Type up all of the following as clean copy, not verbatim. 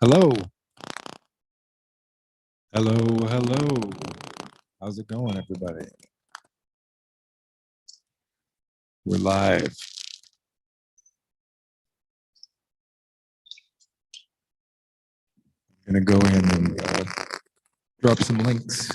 Hello. Hello. Hello. How's it going, everybody? We're live. I'm going to go in and drop some links.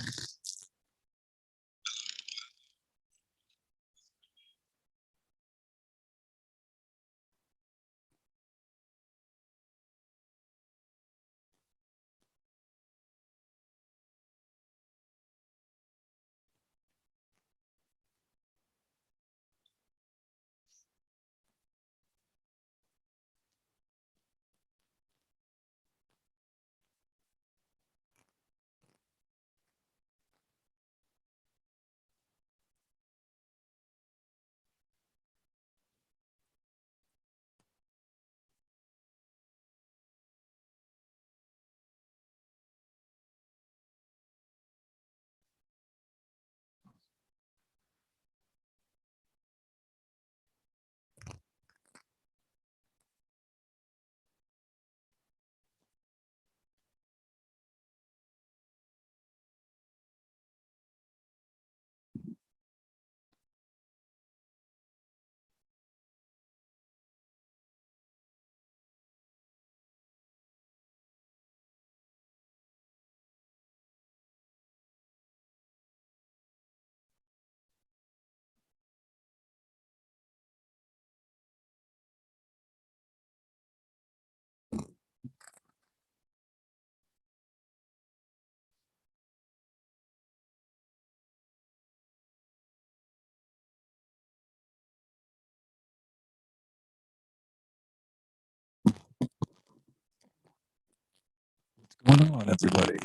What's going on, everybody?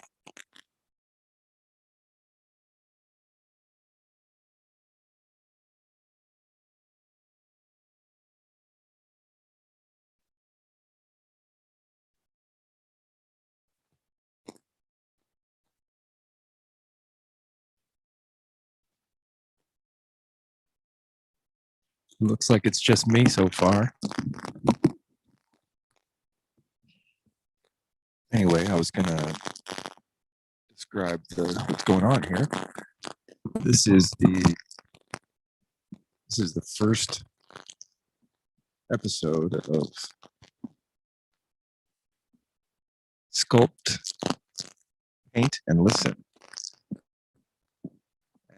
Looks like it's just me so far. Anyway, I was going to describe what's going on here. This is the first episode of Sculpt, Paint, and Listen.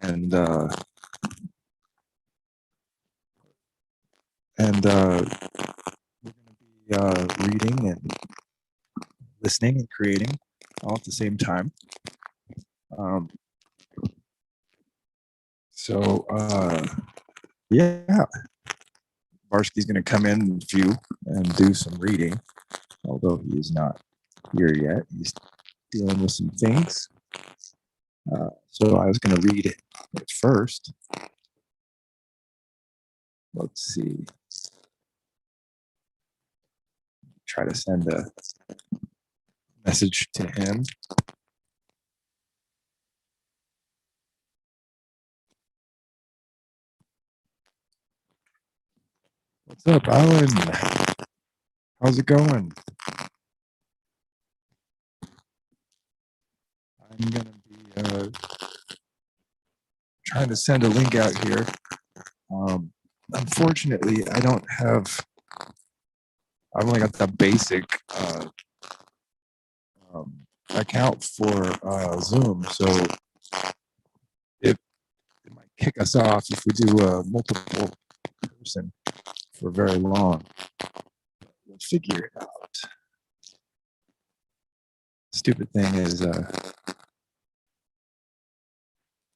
And we're going to be reading and listening and creating all at the same time. Um, so yeah, Barsky's going to come in and view and do some reading, although he is not here yet. He's dealing with some things. So I was going to read it first. Let's see. Try to send a message to him. What's up, Alan? How's it going? I'm going to be trying to send a link out here. Unfortunately, I don't have. I've only got the basic account for Zoom, so it might kick us off if we do a multiple person for very long. We'll figure it out. Stupid thing is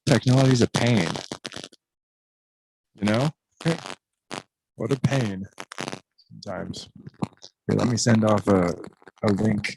technology is a pain. You know? What a pain sometimes. Here, let me send off a link.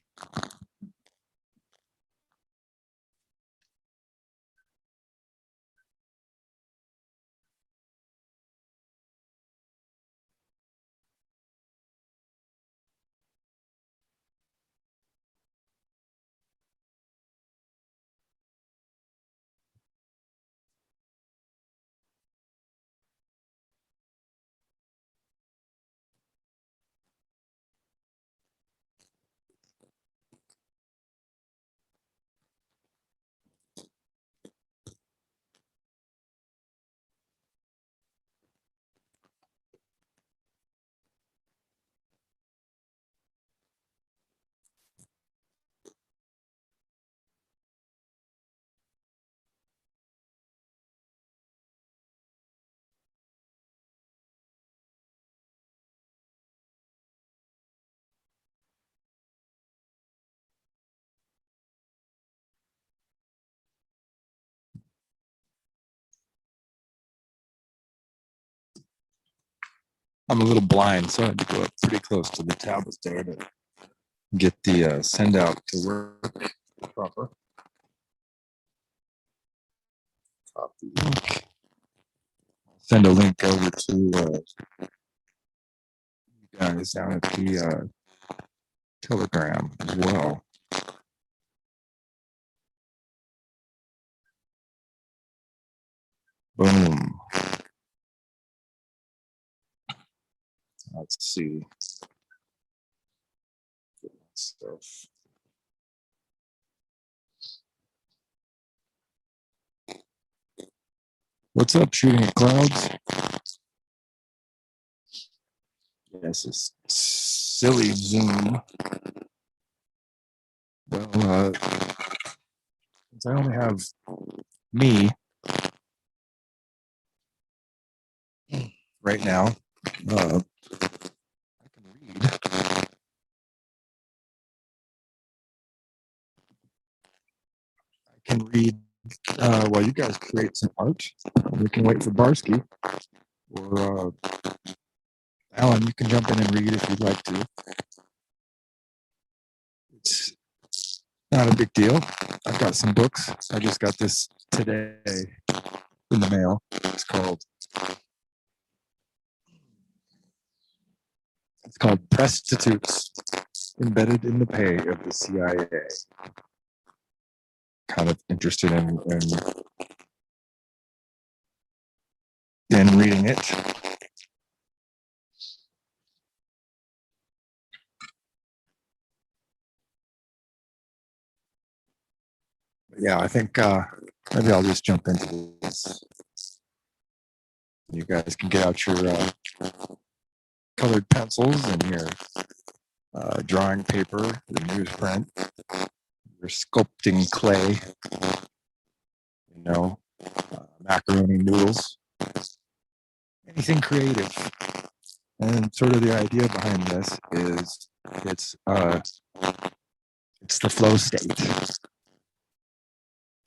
I'm a little blind, so I had to go up pretty close to the tablet there to get the send out to work proper. Copy link. Send a link over to you guys down at the Telegram as well. Boom. Let's see. Stuff. What's up, shooting at clouds? Yes, it's silly Zoom. Well, since I only have me right now, I can read. I can read while you guys create some art. We can wait for Barsky, or Alan, you can jump in and read if you'd like to. It's not a big deal. I've got some books. I just got this today in the mail. It's called Prostitutes Embedded in the Pay of the CIA. Kind of interested in reading it. Yeah, I think maybe I'll just jump into this. You guys can get out your colored pencils and your drawing paper, your newsprint, your sculpting clay, you know, macaroni noodles, anything creative. And sort of the idea behind this is it's the flow state.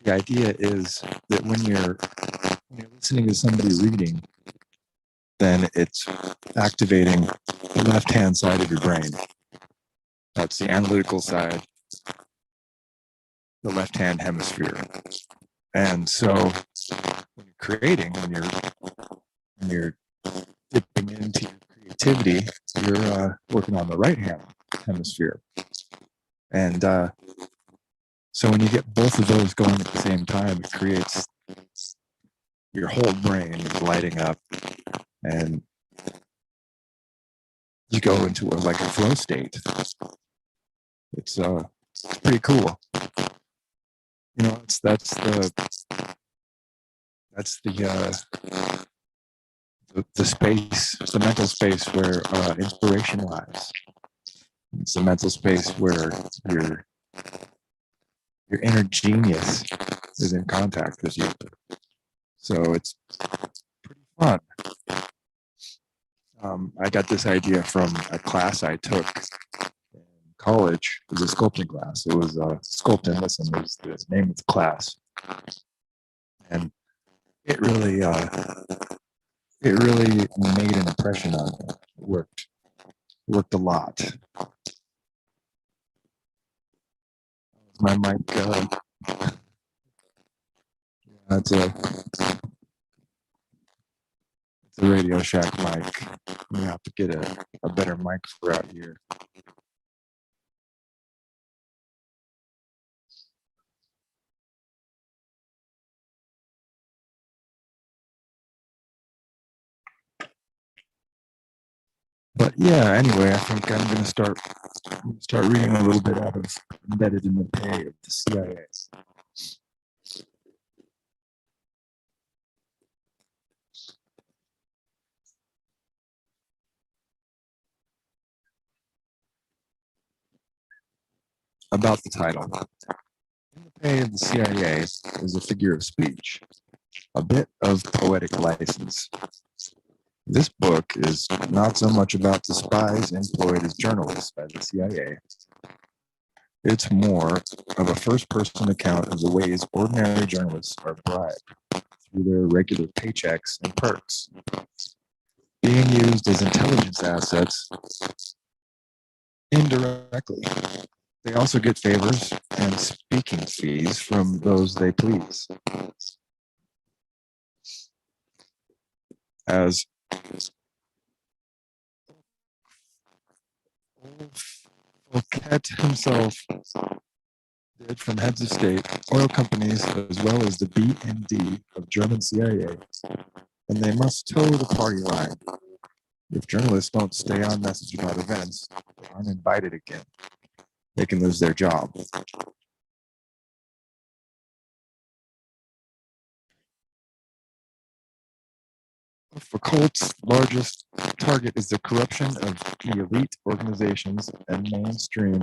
The idea is that when you're listening to somebody reading, then it's activating the left-hand side of your brain. That's the analytical side, the left-hand hemisphere. And so when you're creating, when you're dipping into your creativity, you're working on the right-hand hemisphere. And so when you get both of those going at the same time, it creates your whole brain is lighting up, and you go into like a flow state. It's pretty cool. You know, that's the space, the mental space where inspiration lies. It's the mental space where your inner genius is in contact with you. So it's pretty fun. I got this idea from a class I took in college. It was a sculpting class. It was Sculpt and Listen was the name of the class. And it really made an impression on me. It worked a lot. My mic, it's a Radio Shack mic. We have to get a better mic for out here. But yeah, anyway, I think I'm going to start reading a little bit out of Embedded in the Pay of the CIA. About the title. In the Pay of the CIA is a figure of speech, a bit of poetic license. This book is not so much about the spies employed as journalists by the CIA. It's more of a first-person account of the ways ordinary journalists are bribed through their regular paychecks and perks. being used as intelligence assets indirectly. They also get favors and speaking fees from those they please. As Fouquet himself did from heads of state, oil companies, as well as the BND of German CIA, and they must toe the party line. If journalists don't stay on message about events, they aren't invited again. They can lose their job. Foucault's largest target is the corruption of the elite organizations and mainstream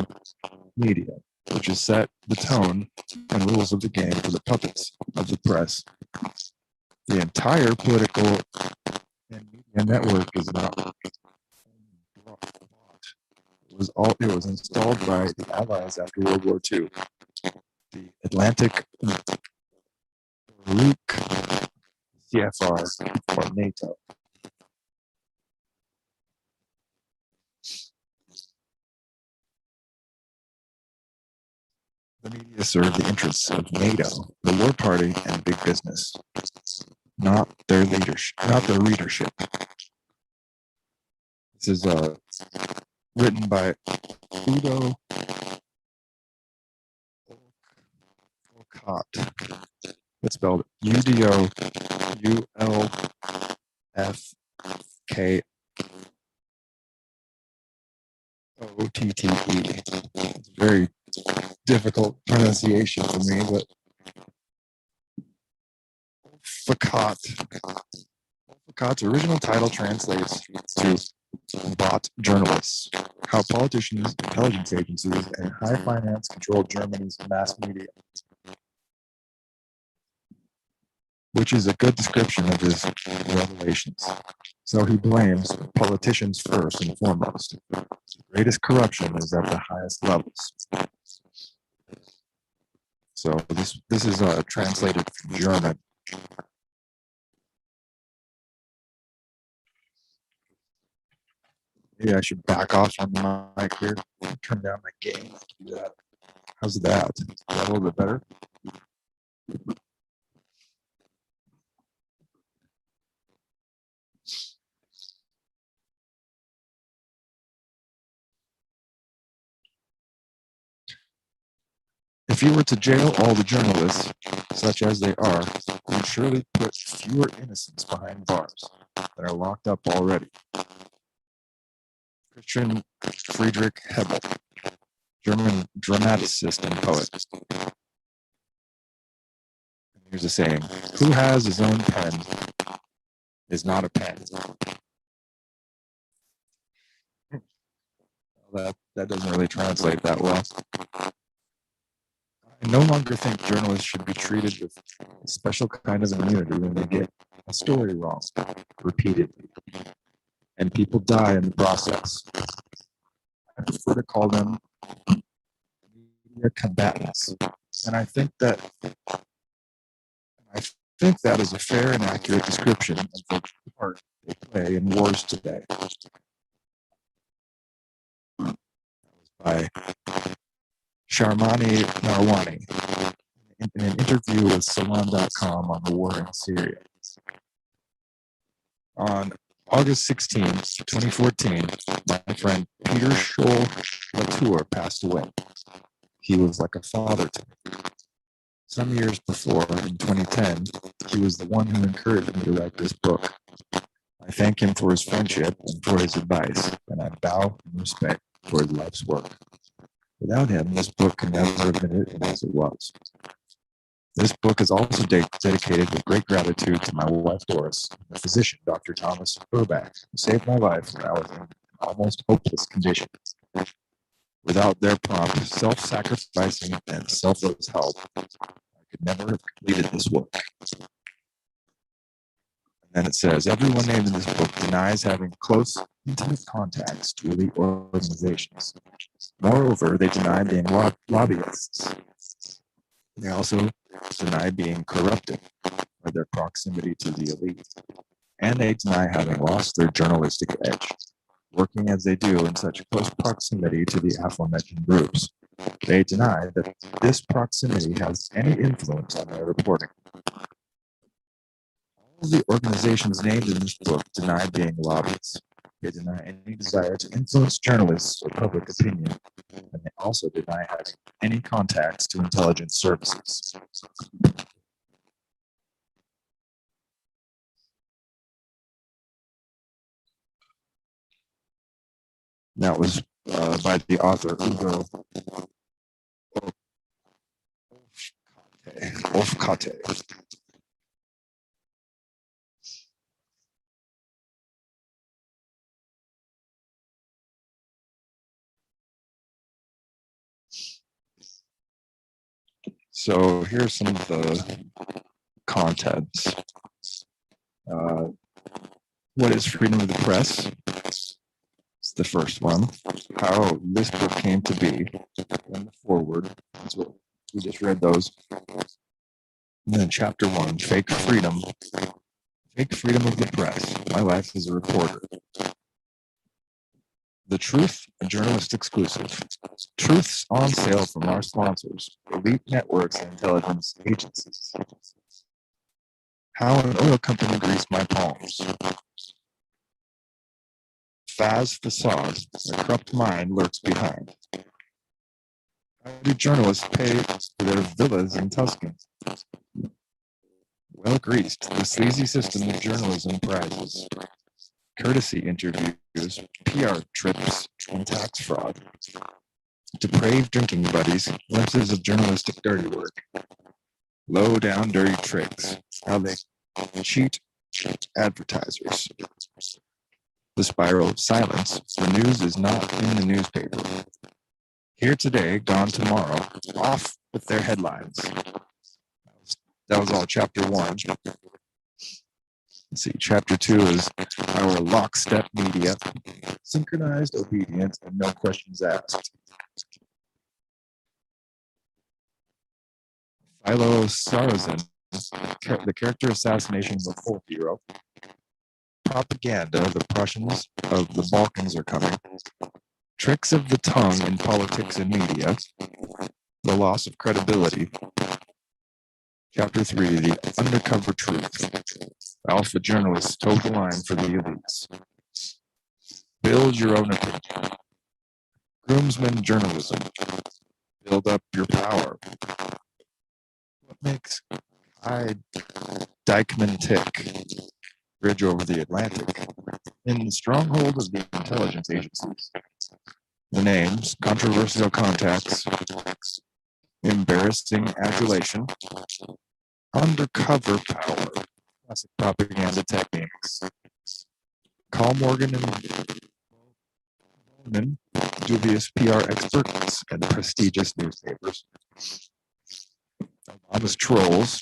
media, which has set the tone and rules of the game for the puppets of the press. The entire political and media network is not bought. It was installed by the Allies after World War II. The Atlantic Baroque CFR or NATO. The media serve the interests of NATO, the war party, and big business, not their leadership, not their readership. This is written by Udo Olcott. It's spelled UDOULFKOTTE. It's very difficult pronunciation for me, but Foucault's original title translates to bot journalists, how politicians, intelligence agencies, and high finance control Germany's mass media, which is a good description of his revelations. So he blames politicians first and foremost. The greatest corruption is at the highest levels. So this is translated from German. Maybe I should back off on the mic here. Turn down my gain. Yeah. How's that? Is that a little bit better? If you were to jail all the journalists, such as they are, you'd surely put fewer innocents behind bars that are locked up already. Christian Friedrich Hebel, German dramatist and poet. Here's a saying: who has his own pen is not a pen. That doesn't really translate that well. I no longer think journalists should be treated with a special kind of immunity when they get a story wrong repeatedly, and people die in the process. I prefer to call them media combatants, and I think that is a fair and accurate description of the part they play in wars today. That was by Sharmani Narwani in an interview with Salon.com on the war in Syria. On August 16, 2014, my friend Peter Scholl Latour passed away. He was like a father to me. Some years before, in 2010, he was the one who encouraged me to write this book. I thank him for his friendship and for his advice, and I bow in respect for his life's work. Without him, this book could never have been written as it was. This book is also dedicated with great gratitude to my wife Doris, and the physician, Dr. Thomas Burback, who saved my life when I was in an almost hopeless condition. Without their prompt, self-sacrificing, and selfless help, I could never have completed this work. And then it says, everyone named in this book denies having close, intimate contacts to elite organizations. Moreover, they deny being lobbyists. They also deny being corrupted by their proximity to the elite. and they deny having lost their journalistic edge, working as they do in such close proximity to the aforementioned groups. They deny that this proximity has any influence on their reporting. All the organizations named in this book deny being lobbyists. They deny any desire to influence journalists or public opinion, and they also deny having any contacts to intelligence services. That was by the author Ugo Olfkate. So here's some of the contents. What is freedom of the press? It's the first one. How this book came to be. And the foreword. That's what we just read those. And then chapter 1, fake freedom. Fake freedom of the press. My life as a reporter. The Truth, a journalist exclusive. Truths on sale from our sponsors, elite networks and intelligence agencies. How an oil company greased my palms. Faz facade, a corrupt mind lurks behind. How do journalists pay for their villas in Tuscany? Well greased, the sleazy system of journalism prizes. Courtesy interviews, PR trips, and tax fraud. Depraved drinking buddies, glimpses of journalistic dirty work. Low down dirty tricks, how they cheat advertisers. The spiral of silence, the news is not in the newspaper. Here today, gone tomorrow, off with their headlines. That was all chapter 1. Let's see, chapter 2 is our lockstep media, synchronized obedience and no questions asked. Philo Sarrazin, the character assassination of a full hero. Propaganda, the Prussians of the Balkans are coming. Tricks of the tongue in politics and media. The loss of credibility. Chapter 3, the undercover truth. Alpha journalists toe the line for the elites. Build your own opinion. Groomsman journalism. Build up your power. What makes Dykeman tick? Bridge over the Atlantic. In the stronghold of the intelligence agencies. The names, controversial contacts, embarrassing adulation, undercover power, classic propaganda techniques. Call Morgan and Bowman, dubious PR experts and prestigious newspapers. Obama's Trolls,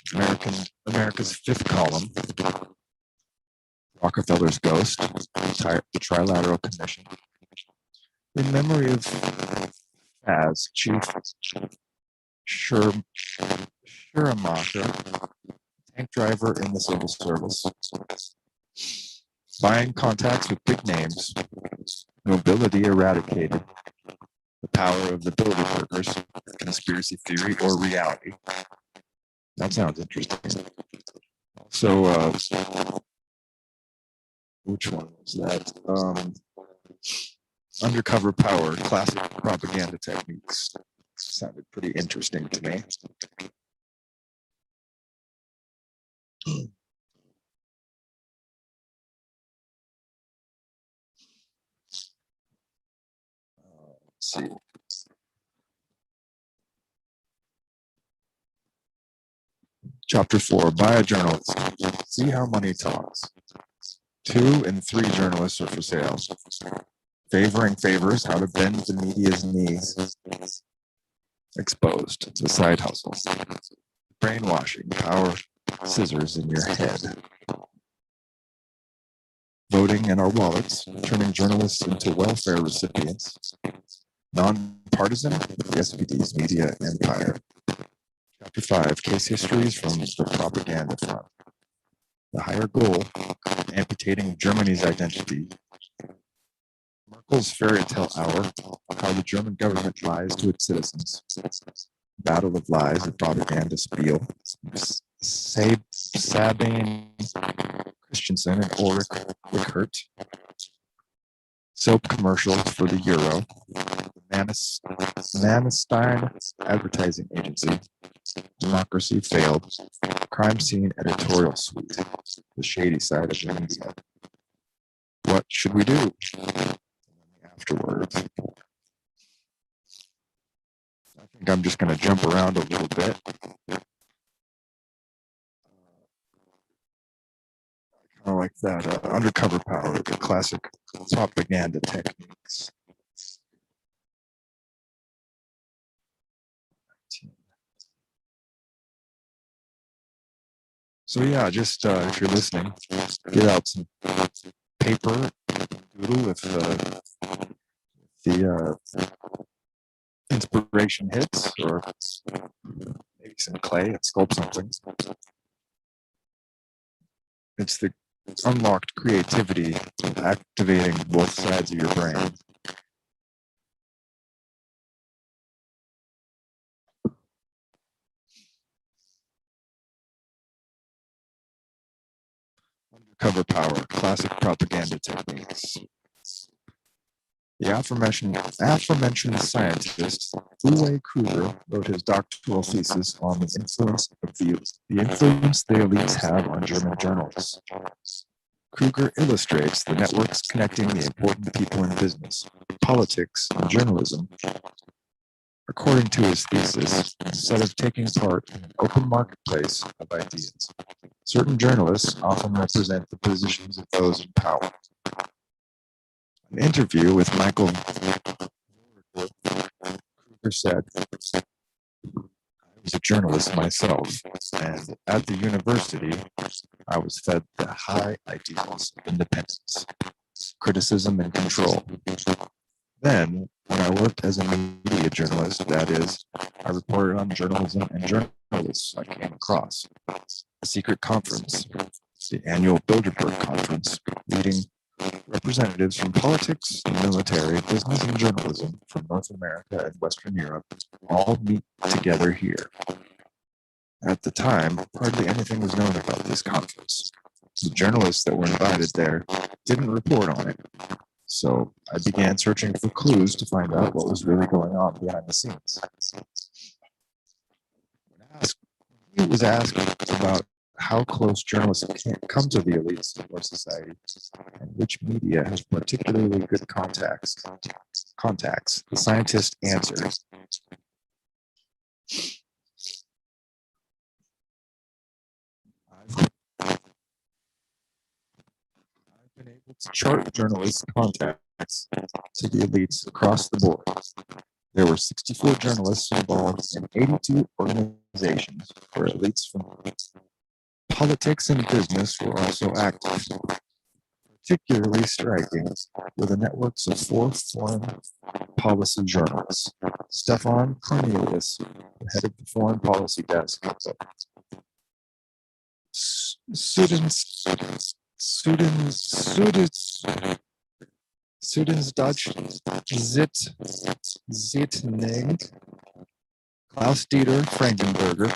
America's Fifth Column. Rockefeller's Ghost, the Trilateral Commission. In memory of Faz, Chief Schirmacher, tank driver in the civil service. Buying contacts with big names. Nobility eradicated. The power of the Bilderbergers. Conspiracy theory or reality. That sounds interesting. So, which one was that? Undercover power, classic propaganda techniques. Sounded pretty interesting to me. Let's see. Chapter 4, buy a journalist. See how money talks. 2 and 3 journalists are for sale. Favoring favors, how to bend the media's knees. Exposed, it's a side hustle. Brainwashing, power, scissors in your head. Voting in our wallets, turning journalists into welfare recipients. Non-partisan, the SPD's media empire. Chapter 5, case histories from the propaganda front. The higher goal, amputating Germany's identity. Merkel's fairy tale hour, how the German government lies to its citizens. Battle of lies, the propaganda spiel. Sabine Christensen and Ulrich Wickert. Soap commercials for the Euro. Manstein Advertising Agency. Democracy failed. Crime scene editorial suite. The shady side of the media. What should we do? Afterwards. I think I'm just going to jump around a little bit. Kind of like that undercover power, the classic propaganda techniques. So yeah, just if you're listening, get out some paper, doodle if the inspiration hits, or maybe some clay and sculpt something. It's the unlocked creativity activating both sides of your brain. Undercover power, classic propaganda techniques. The aforementioned scientist Uwe Kruger wrote his doctoral thesis on the influence the elites have on German journalists. Kruger illustrates the networks connecting the important people in business, politics, and journalism. According to his thesis, instead of taking part in an open marketplace of ideas, certain journalists often represent the positions of those in power. An interview with Michael Kruger said, I was a journalist myself, and at the university, I was fed the high ideals of independence, criticism, and control. Then, when I worked as a media journalist, that is, I reported on journalism and journalists I came across. A secret conference, the annual Bilderberg Conference, leading representatives from politics, military, business, and journalism from North America and Western Europe all meet together here. At the time, hardly anything was known about this conference. The journalists that were invited there didn't report on it. So I began searching for clues to find out what was really going on behind the scenes. He was asked about how close journalists can't come to the elites of our society and which media has particularly good contacts. The scientist answered, I've been able to chart journalists' contacts to the elites across the board. There were 64 journalists involved in 82 organizations where elites from politics and business were also active. Particularly striking were the networks of 4 foreign policy journalists. Stefan Cornelius, the head of the foreign policy desk. Sudan's Dutch Zitning, Klaus-Dieter Frankenberger,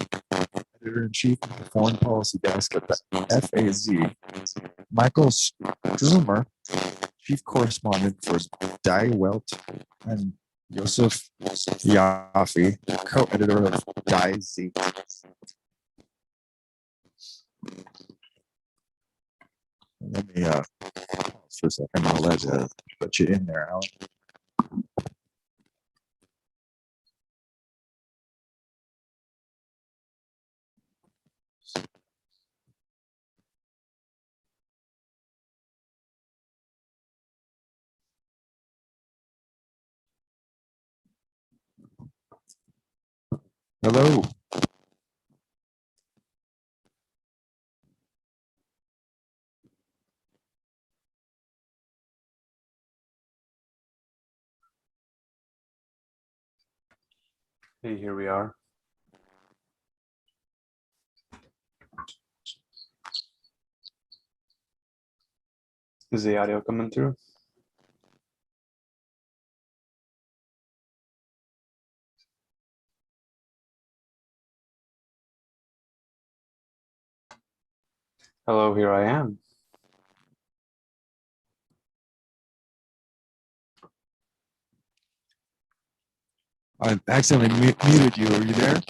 editor-in-chief of the foreign policy desk at the FAZ, Michael Strumer, chief correspondent for Die Welt, and Josef Yaffe, co-editor of Die Zeit. Let me pause for a second. I'll let you in there, Alan. Hello. Hey, here we are. Is the audio coming through? Hello, here I am. I accidentally muted you. Are you there?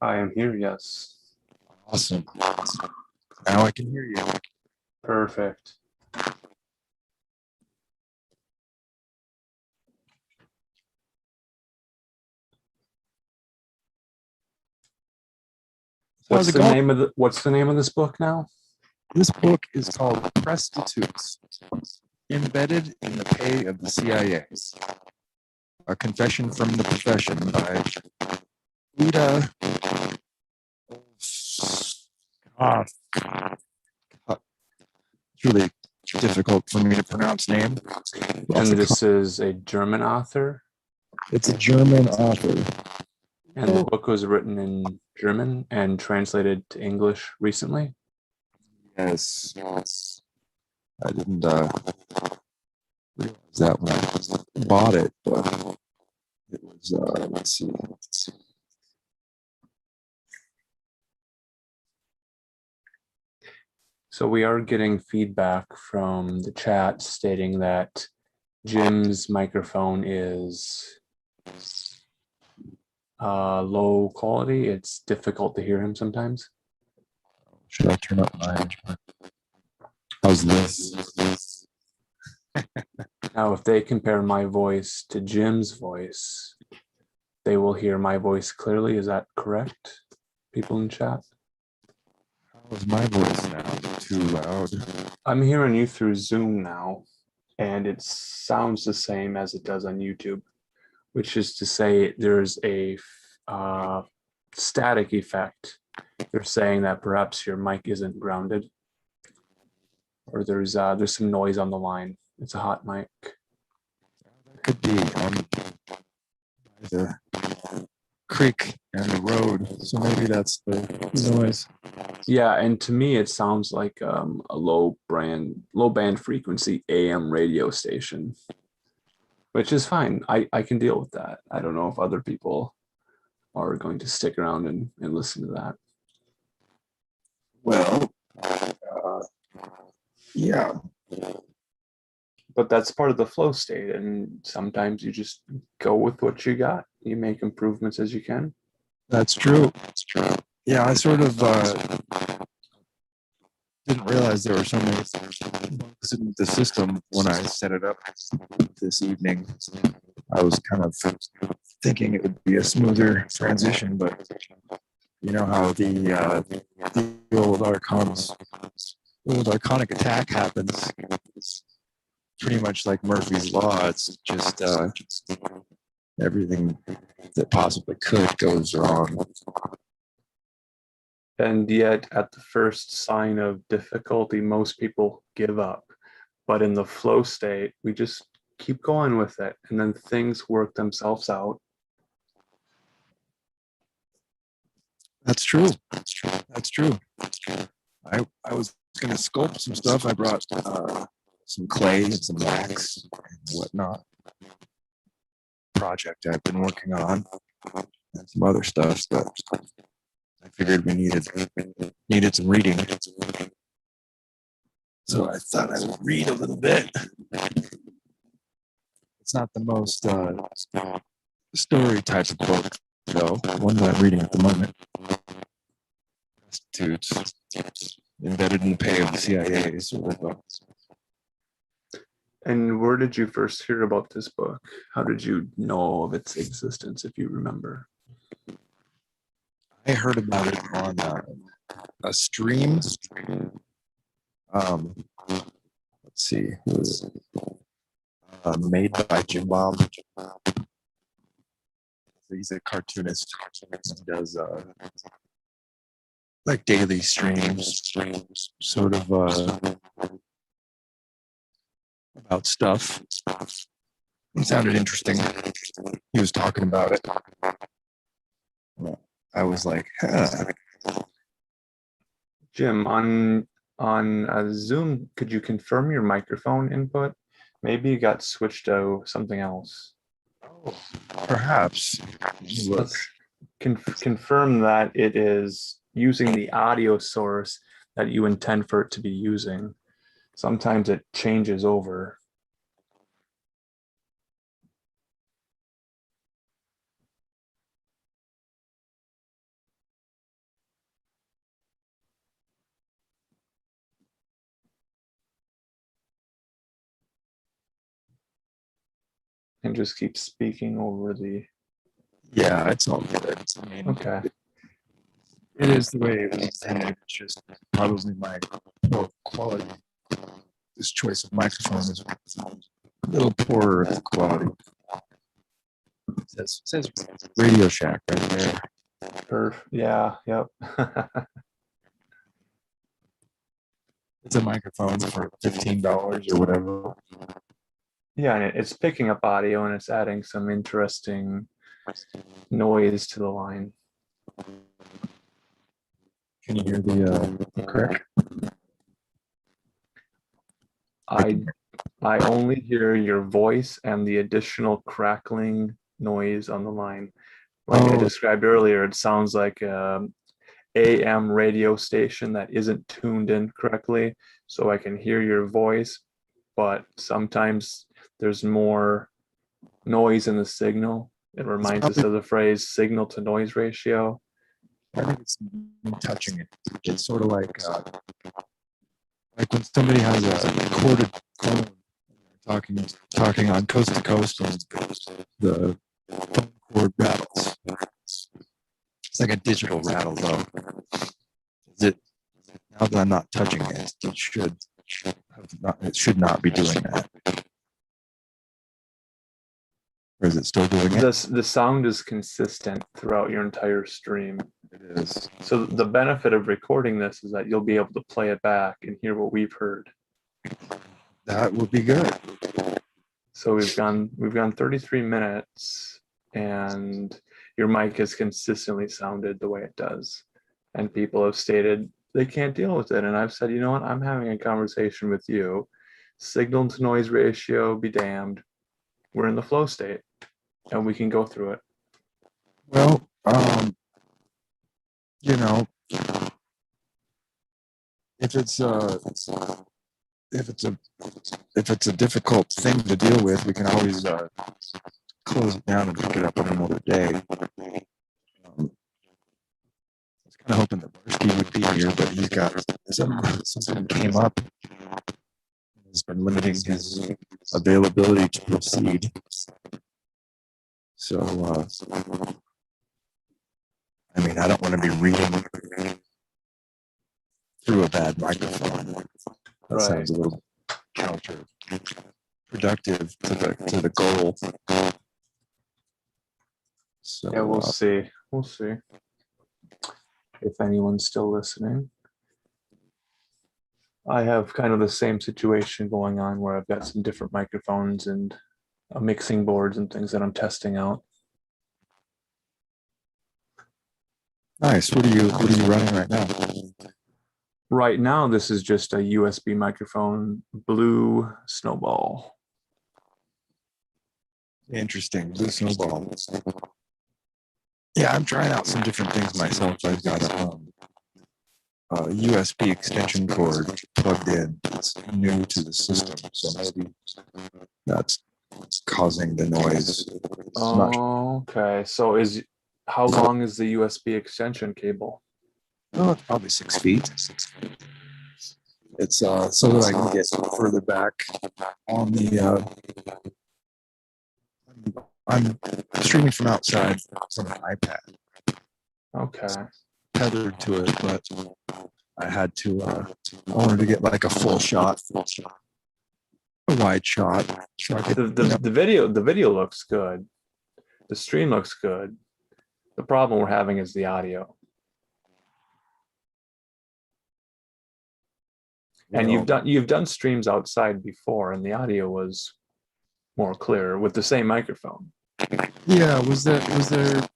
I am here, yes. Awesome. Now I can hear you. Perfect. How's it going? What's the name of this book now? This book is called Prostitutes, Embedded in the Pay of the CIA. A Confession from the Profession by Uda. It's really difficult for me to pronounce name. And this is a German author. It's a German author. And the book was written in German and translated to English recently. Yes. I didn't realize that when I bought it, but it was, let's see. So we are getting feedback from the chat stating that Jim's microphone is low quality. It's difficult to hear him sometimes. Should I turn up my? How's this? Now, if they compare my voice to Jim's voice, they will hear my voice clearly. Is that correct, people in chat? How is my voice now? Too loud? I'm hearing you through Zoom now, and it sounds the same as it does on YouTube, which is to say there's a static effect. They're saying that perhaps your mic isn't grounded, or there's some noise on the line. It's a hot mic. Could be on the creek and the road, so maybe that's the noise. Yeah, and to me it sounds like a low band frequency AM radio station, which is fine. I can deal with that. I don't know if other people are going to stick around and listen to that. Well, yeah. But that's part of the flow state, and sometimes you just go with what you got. You make improvements as you can. That's true. Yeah, I sort of didn't realize there were so many bugs in the system when I set it up this evening. I was kind of thinking it would be a smoother transition, but you know how the old archonic attack happens. It's pretty much like Murphy's Law. It's just everything that possibly could goes wrong. And yet, at the first sign of difficulty, most people give up. But in the flow state, we just keep going with it, and then things work themselves out. That's true. I was going to sculpt some stuff. I brought some clay and some wax and whatnot. Project I've been working on and some other stuff, but I figured we needed some reading. So I thought I would read a little bit. It's not the most story type of book, though. One that I'm reading at the moment. Prostitutes, Embedded in the Pay of the CIA. And where did you first hear about this book? How did you know of its existence, if you remember? I heard about it on a stream. Let's see, it was made by Jim Bob. He's a cartoonist. He does like daily streams, sort of about stuff. It sounded interesting. He was talking about it. Well, I was like, huh. Jim, on Zoom, could you confirm your microphone input? Maybe you got switched to something else. Perhaps. Look, Let's confirm that it is using the audio source that you intend for it to be using. Sometimes it changes over. And just keep speaking over the. yeah, it's all good. I mean, Okay. it is the way it was intended. It's just probably my poor quality. This choice of microphone is a little poorer quality. It says Radio Shack right there. Yeah, yep. It's a microphone for $15 or whatever. Yeah, and it's picking up audio and it's adding some interesting noise to the line. Can you hear the crick? I only hear your voice and the additional crackling noise on the line. Like I described earlier, it sounds like AM radio station that isn't tuned in correctly, so I can hear your voice, but sometimes there's more noise in the signal. It reminds us of the phrase signal to noise ratio. I think it's me touching it. It's sort of like when somebody has a corded phone, talking on coast to coast, and the phone cord rattles. It's like a digital rattle, though. Is it? Now that I'm not touching it, it should not be doing that. Or is it still doing it? The sound is consistent throughout your entire stream. It is. So the benefit of recording this is that you'll be able to play it back and hear what we've heard. That would be good. So we've gone 33 minutes and your mic has consistently sounded the way it does. And people have stated they can't deal with it. And I've said, you know what, I'm having a conversation with you. Signal to noise ratio, be damned. We're in the flow state and we can go through it. Well, you know, if it's a difficult thing to deal with, we can always close it down and pick it up on another day. I was kind of hoping that Barsky would be here, but he's got something came up. He's been limiting his availability to proceed. So, I mean, I don't want to be reading through a bad microphone. That sounds a little counterproductive to the goal. So, yeah, we'll see. We'll see if anyone's still listening. I have kind of the same situation going on where I've got some different microphones and mixing boards and things that I'm testing out. Nice. What are you running right now? Right now, this is just a USB microphone, Blue Snowball. Interesting. Blue Snowball. Yeah, I'm trying out some different things myself. I've got a USB extension cord plugged in. It's new to the system, so maybe that's causing the noise. Oh, okay. So how long is the USB extension cable? Oh, it's probably 6 feet. It's so that I can get further back on the. I'm streaming from outside from an iPad. Okay. Tethered to it, but I had to. I wanted to get like a full shot, a wide shot. So The video looks good. The stream looks good. The problem we're having is the audio. And you've done streams outside before, and the audio was more clear with the same microphone. Yeah, was the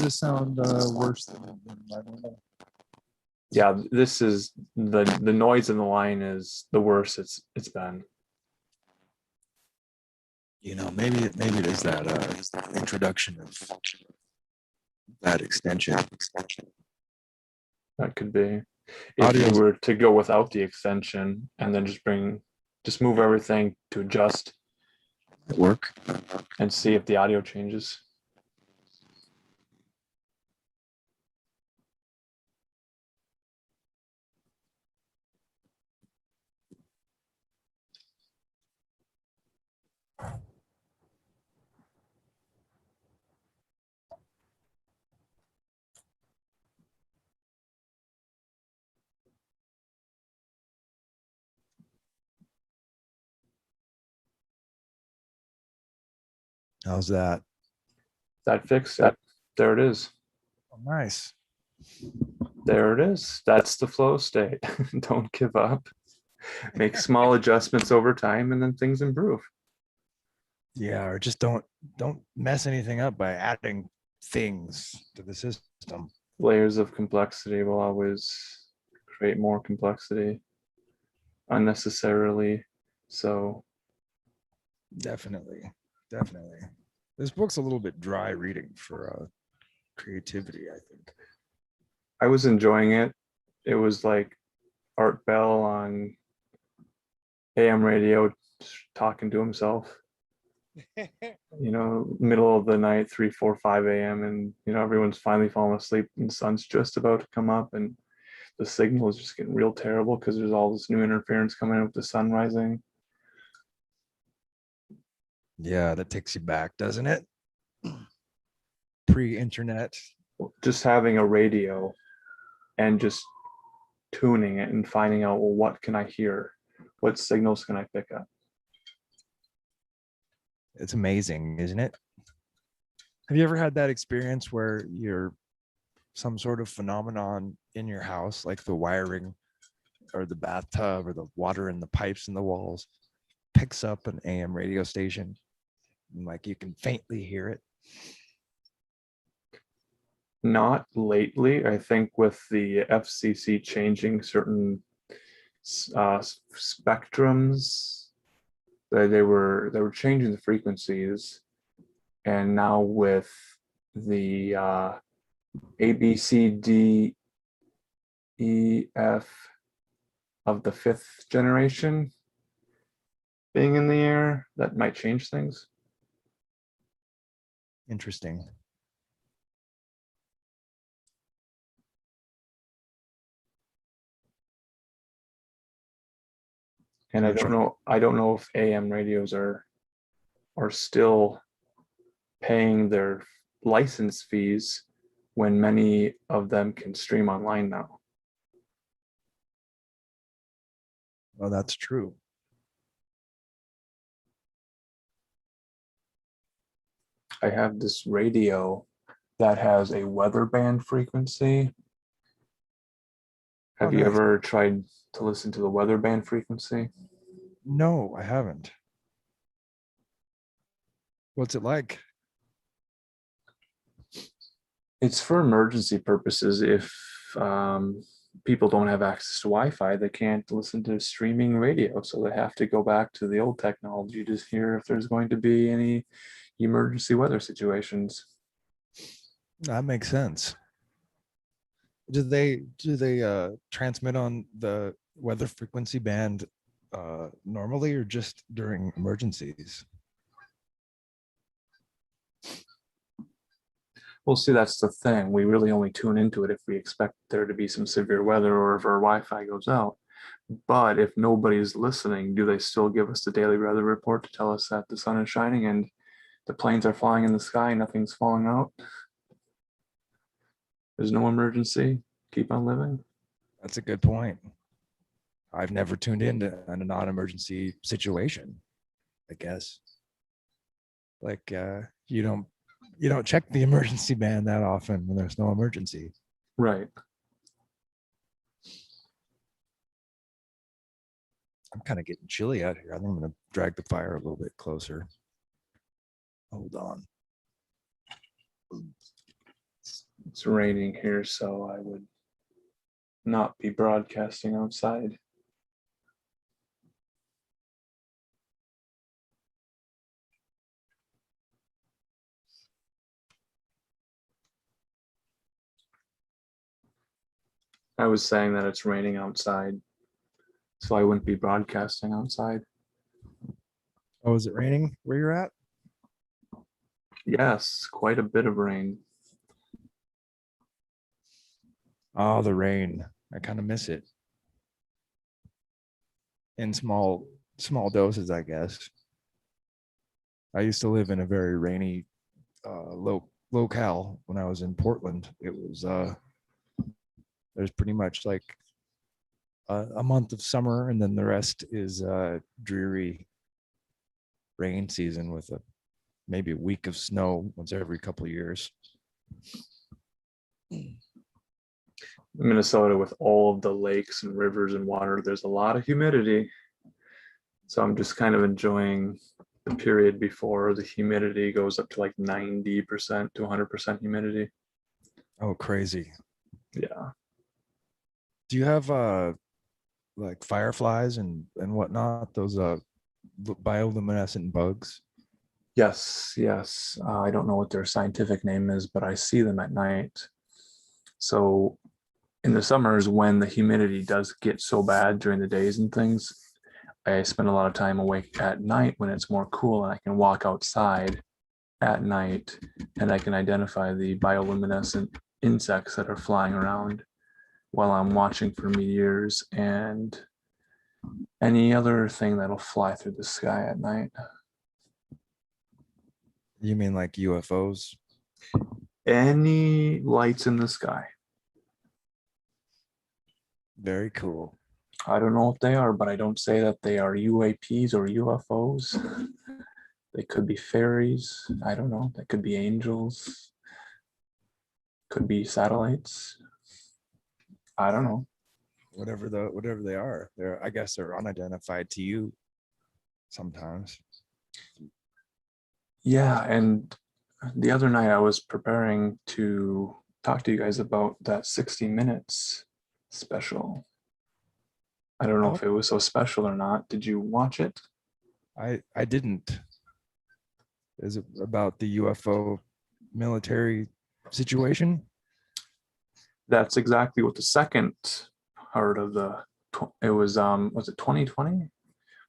sound worse than my normal? Yeah, this is the noise in the line is the worst it's been. Maybe it is that introduction of that extension. That could be. If you Audio were to go without the extension and then just move everything to adjust at work. and see if the audio changes. How's that? That fixed it. There it is. Oh, nice. There it is. That's the flow state. Don't give up. Make small adjustments over time and then things improve. Yeah, or just don't mess anything up by adding things to the system. Layers of complexity will always create more complexity unnecessarily. So Definitely. Definitely. This book's a little bit dry reading for creativity, I think. I was enjoying it. It was like Art Bell on AM radio talking to himself, middle of the night, 3, 4, 5 a.m. And, everyone's finally falling asleep and the sun's just about to come up and the signal is just getting real terrible because there's all this new interference coming in with the sun rising. Yeah, that takes you back, doesn't it? Pre-internet. Just having a radio and just tuning it and finding out, well, what can I hear? What signals can I pick up? It's amazing, isn't it? Have you ever had that experience where you're some sort of phenomenon in your house, like the wiring or the bathtub or the water in the pipes in the walls picks up an AM radio station and like you can faintly hear it? Not lately. I think with the FCC changing certain spectrums, they were changing the frequencies, and now with the A B C D E F of the 5th generation being in the air, that might change things. Interesting. And I don't know if AM radios are still paying their license fees when many of them can stream online now. Well, that's true. I have this radio that has a weather band frequency. Have you nice. ever tried to listen to the weather band frequency? No, I haven't. What's it like? It's for emergency purposes. If people don't have access to Wi-Fi, they can't listen to streaming radio, so they have to go back to the old technology to hear if there's going to be any emergency weather situations. That makes sense. Do they transmit on the weather frequency band normally or just during emergencies? Well, see, that's the thing. We really only tune into it if we expect there to be some severe weather or if our Wi-Fi goes out. But if nobody's listening, do they still give us the daily weather report to tell us that the sun is shining and the planes are flying in the sky, nothing's falling out? There's no emergency. Keep on living. That's a good point. I've never tuned into a non-emergency situation, I guess. Like you don't check the emergency band that often when there's no emergency. Right. I'm kind of getting chilly out here. I think I'm going to drag the fire a little bit closer. Hold on. It's raining here, so I would not be broadcasting outside. I was saying that it's raining outside, so I wouldn't be broadcasting outside. Oh, is it raining where you're at? Yes, quite a bit of rain. Oh, the rain. I kind of miss it. In small doses, I guess. I used to live in a very rainy locale when I was in Portland. It was there's pretty much like a month of summer, and then the rest is dreary rain season with maybe a week of snow once every couple of years. Minnesota, with all of the lakes and rivers and water, there's a lot of humidity. So I'm just kind of enjoying the period before the humidity goes up to like 90% to 100% humidity. Oh, crazy. Yeah. Do you have like fireflies and whatnot, those bioluminescent bugs? Yes, yes. I don't know what their scientific name is, but I see them at night. So in the summers, when the humidity does get so bad during the days and things, I spend a lot of time awake at night when it's more cool and I can walk outside at night and I can identify the bioluminescent insects that are flying around while I'm watching for meteors and any other thing that'll fly through the sky at night. You mean like UFOs? Any lights in the sky. Very cool. I don't know what they are, but I don't say that they are UAPs or UFOs. They could be fairies. I don't know. They could be angels. Could be satellites. I don't know. Whatever they are, I guess they're unidentified to you sometimes. Yeah, and the other night I was preparing to talk to you guys about that 60 Minutes special. I don't know Oh, if it was so special or not. Did you watch it? I didn't. Is it about the UFO military situation? That's exactly what the second part of it was it 2020?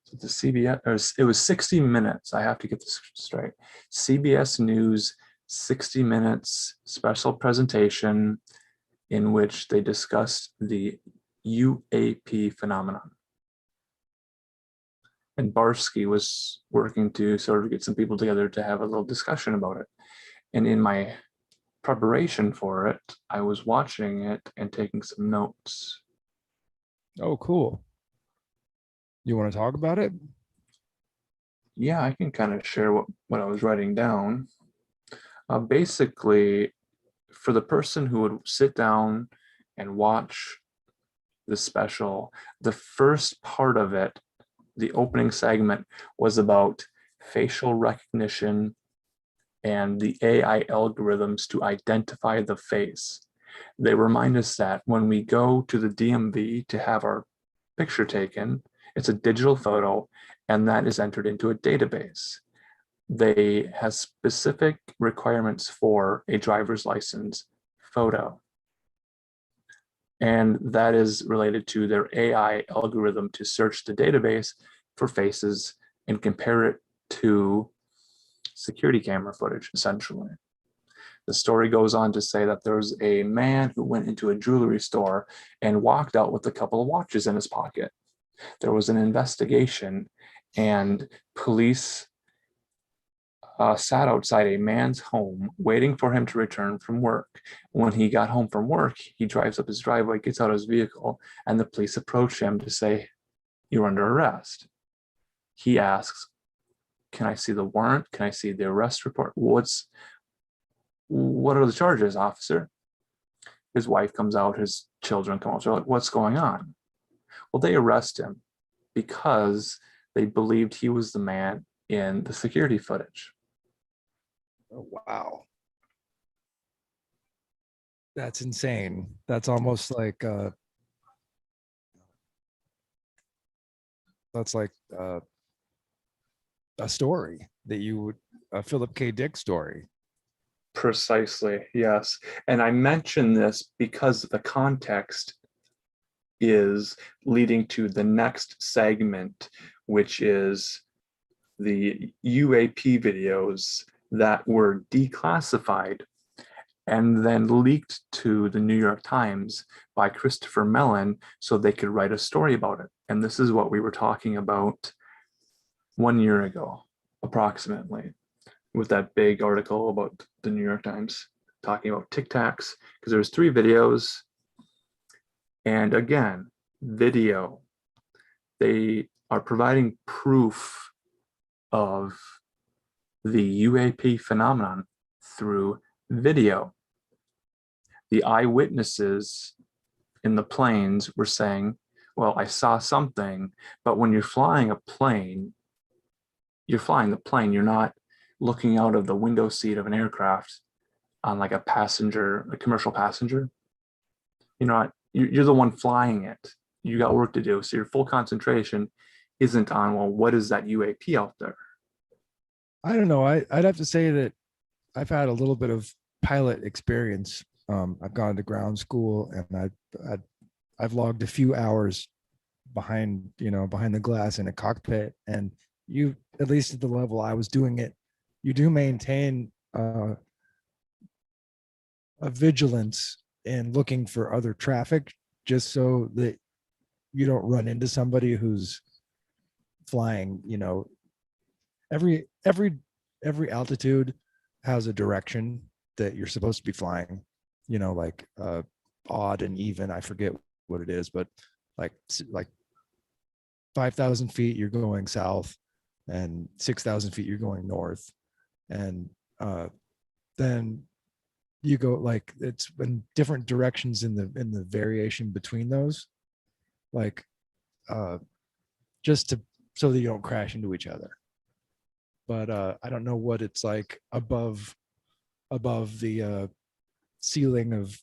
So the CBS, or it was 60 Minutes. I have to get this straight. CBS News 60 Minutes special presentation in which they discussed the UAP phenomenon. And Barsky was working to sort of get some people together to have a little discussion about it. And in my preparation for it, I was watching it and taking some notes. Oh, cool. You want to talk about it? Yeah, I can kind of share what I was writing down. Basically, for the person who would sit down and watch the special, the first part of it, the opening segment, was about facial recognition and the AI algorithms to identify the face. They remind us that when we go to the DMV to have our picture taken, it's a digital photo and that is entered into a database. They have specific requirements for a driver's license photo. And that is related to their AI algorithm to search the database for faces and compare it to security camera footage, essentially. The story goes on to say that there was a man who went into a jewelry store and walked out with a couple of watches in his pocket. There was an investigation, and police sat outside a man's home waiting for him to return from work. When he got home from work, he drives up his driveway, gets out of his vehicle, and the police approach him to say, "You're under arrest." He asks, "Can I see the warrant? Can I see the arrest report? What are the charges, officer?" His wife comes out, his children come out. They're like, "What's going on?" Well, they arrest him because they believed he was the man in the security footage. Oh, wow. That's insane. That's almost like that's like a story that you would a Philip K. Dick story. Precisely, yes. And I mention this because the context is leading to the next segment, which is the UAP videos that were declassified and then leaked to the New York Times by Christopher Mellon so they could write a story about it. And this is what we were talking about 1 year ago, approximately, with that big article about the New York Times talking about Tic Tacs, because there's 3 videos. And again, video, they are providing proof of the UAP phenomenon through video. The eyewitnesses in the planes were saying, well, I saw something, but when you're flying a plane, you're flying the plane, you're not looking out of the window seat of an aircraft on like a passenger, a commercial passenger. You're not, you're the one flying it. You got work to do. So your full concentration isn't on, well, what is that UAP out there? I don't know. I'd have to say that I've had a little bit of pilot experience. I've gone to ground school, and I've logged a few hours behind the glass in a cockpit. And you, at least at the level I was doing it, you do maintain a vigilance in looking for other traffic, just so that you don't run into somebody who's flying. Every altitude has a direction that you're supposed to be flying, like odd and even. I forget what it is, but like 5,000 feet you're going south, and 6,000 feet you're going north, and then you go, like, it's in different directions in the variation between those, like uh just to so that you don't crash into each other. But I don't know what it's like above the ceiling of,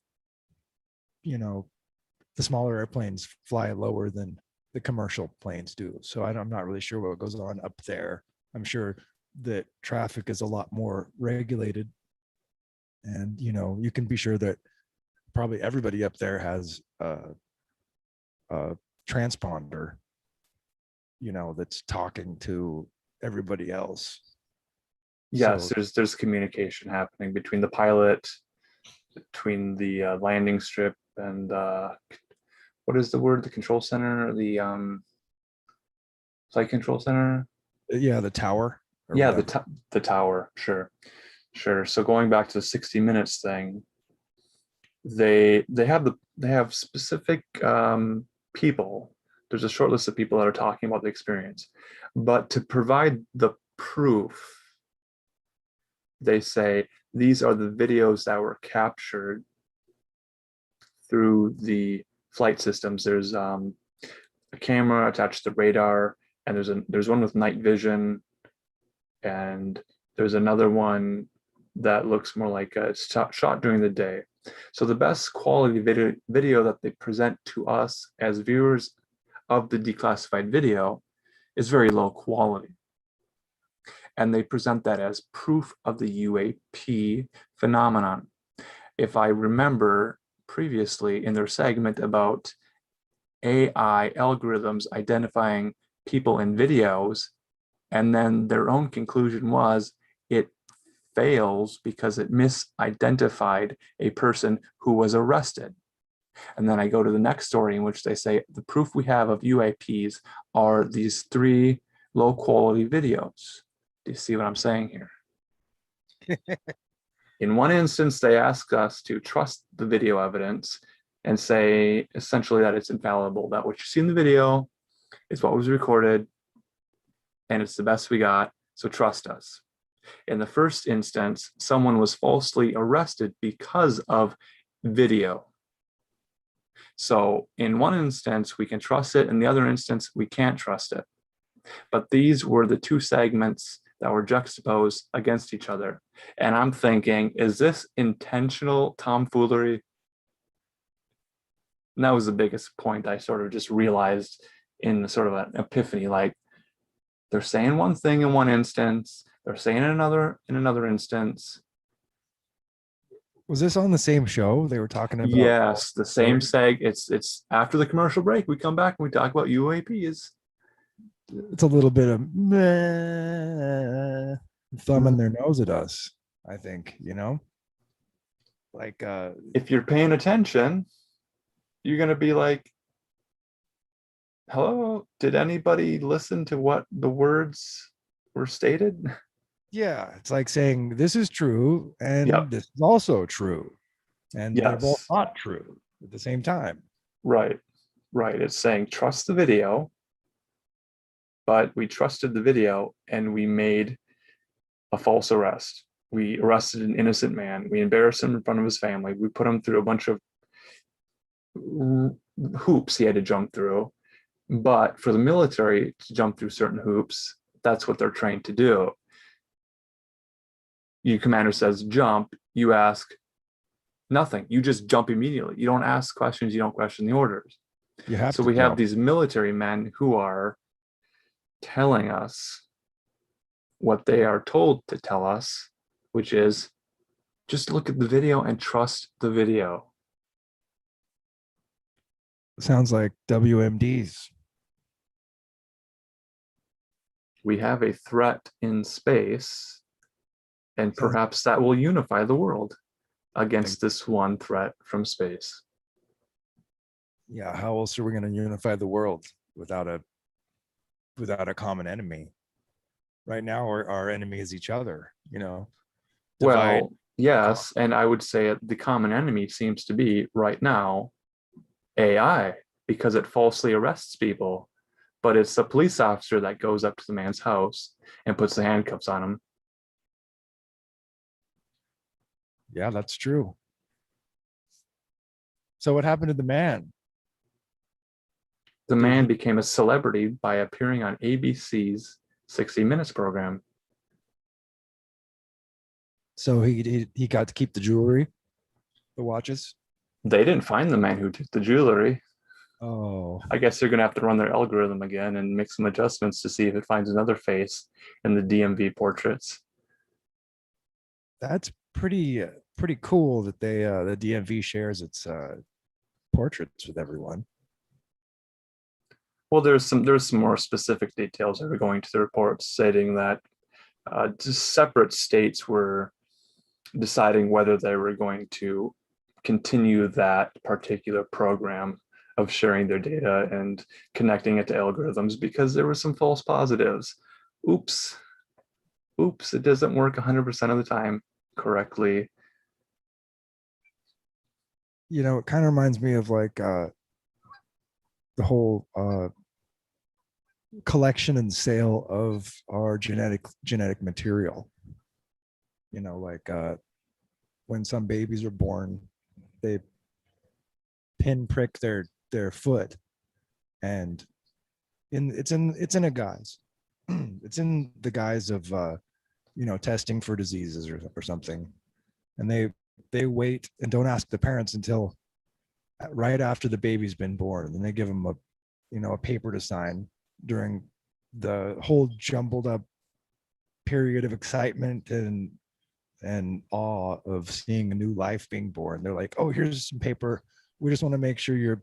the smaller airplanes fly lower than the commercial planes do. So I'm not really sure what goes on up there. I'm sure that traffic is a lot more regulated, and you can be sure that probably everybody up there has a transponder, that's talking to everybody else. Yes, So there's communication happening between the pilot, between the landing strip, and what is the word? The control center, the flight control center. yeah, the tower or Yeah, whatever. the tower. Sure, sure. So going back to the 60 Minutes thing, they have specific people. There's a short list of people that are talking about the experience, but to provide the proof, they say these are the videos that were captured through the flight systems. There's a camera attached to the radar, and there's one with night vision, and there's another one that looks more like a shot during the day. So the best quality video that they present to us as viewers of the declassified video is very low quality. And they present that as proof of the UAP phenomenon. If I remember previously in their segment about AI algorithms identifying people in videos, and then their own conclusion was it fails because it misidentified a person who was arrested. And then I go to the next story in which they say the proof we have of UAPs are these 3 low quality videos. Do you see what I'm saying here? In one instance, they ask us to trust the video evidence and say essentially that it's infallible, that what you see in the video is what was recorded and it's the best we got, so trust us. In the first instance, someone was falsely arrested because of video. So in one instance, we can trust it. In the other instance, we can't trust it. But these were the 2 segments that were juxtaposed against each other. And I'm thinking, is this intentional tomfoolery? And that was the biggest point I sort of just realized in sort of an epiphany. Like, they're saying one thing in one instance, they're saying another in another instance. Was this on the same show? They were talking about. Yes, the same seg. It's after the commercial break. We come back and we talk about UAPs. It's a little bit of meh, thumbing their nose at us, I think, like If you're paying attention, you're gonna be like, hello, did anybody listen to what the words were stated? yeah, it's like saying this is true and Yep. this is also true, and they're both Yes. not true at the same time. Right. Right. It's saying trust the video, but we trusted the video and we made a false arrest. We arrested an innocent man. We embarrassed him in front of his family. We put him through a bunch of hoops he had to jump through. But for the military to jump through certain hoops, that's what they're trained to do. Your commander says jump, you ask nothing. You just jump immediately. You don't ask questions, you don't question the orders. You have So to we have jump. these military men who are telling us what they are told to tell us, which is just look at the video and trust the video. Sounds like WMDs. We have a threat in space, and perhaps that will unify the world against this one threat from space. Yeah, how else are we going to unify the world without a common enemy? Right now, our enemy is each other. Divide. Well, yes, and I would say the common enemy seems to be right now AI, because it falsely arrests people, but it's the police officer that goes up to the man's house and puts the handcuffs on him. Yeah, that's true. So what happened to the man? The man became a celebrity by appearing on ABC's 60 Minutes program. So he got to keep the jewelry, the watches. They didn't find the man who took the jewelry. Oh, I guess they're going to have to run their algorithm again and make some adjustments to see if it finds another face in the DMV portraits. that's pretty cool that the DMV shares its portraits with everyone. Well, there's some more specific details that are going to the report stating that just separate states were deciding whether they were going to continue that particular program of sharing their data and connecting it to algorithms because there were some false positives. Oops, it doesn't work 100% of the time correctly. It kind of reminds me of like the whole collection and sale of our genetic material. Like when some babies are born, they pinprick their foot, and it's in a guise. It's in the guise of testing for diseases or something, and they wait and don't ask the parents until right after the baby's been born, and then they give them a paper to sign during the whole jumbled up period of excitement and awe of seeing a new life being born. They're like, oh, here's some paper, we just want to make sure your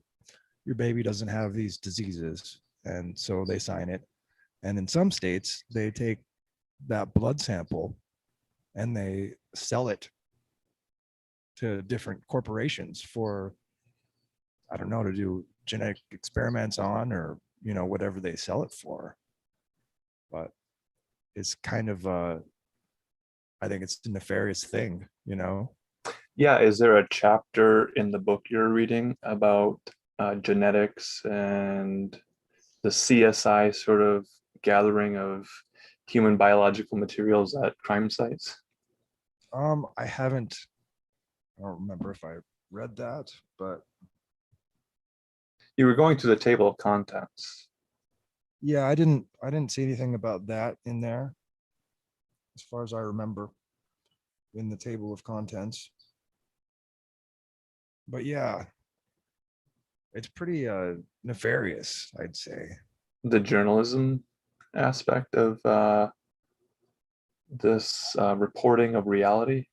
baby doesn't have these diseases, and so they sign it. And in some states they take that blood sample and they sell it to different corporations for, I don't know, to do genetic experiments on, or whatever they sell it for. But it's kind of I think it's a nefarious thing. Yeah, is there a chapter in the book you're reading about genetics and the CSI sort of gathering of human biological materials at crime sites? I haven't, I don't remember if I read that, but You were going to the table of contents. yeah, I didn't see anything about that in there as far as I remember in the table of contents. But yeah, it's pretty nefarious, I'd say. The journalism aspect of this reporting of reality.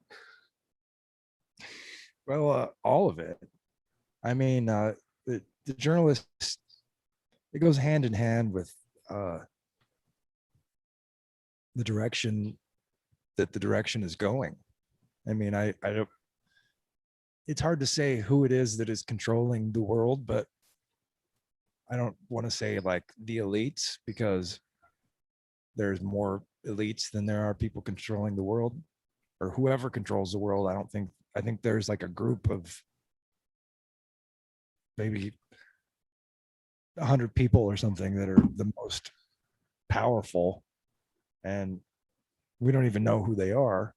Well, all of it. I mean, the journalist, it goes hand in hand with uh, the direction that the direction is going. I mean, I don't. It's hard to say who it is that is controlling the world, but I don't want to say like the elites because there's more elites than there are people controlling the world, or whoever controls the world. I don't think. I think there's like a group of maybe 100 people or something that are the most powerful, and we don't even know who they are.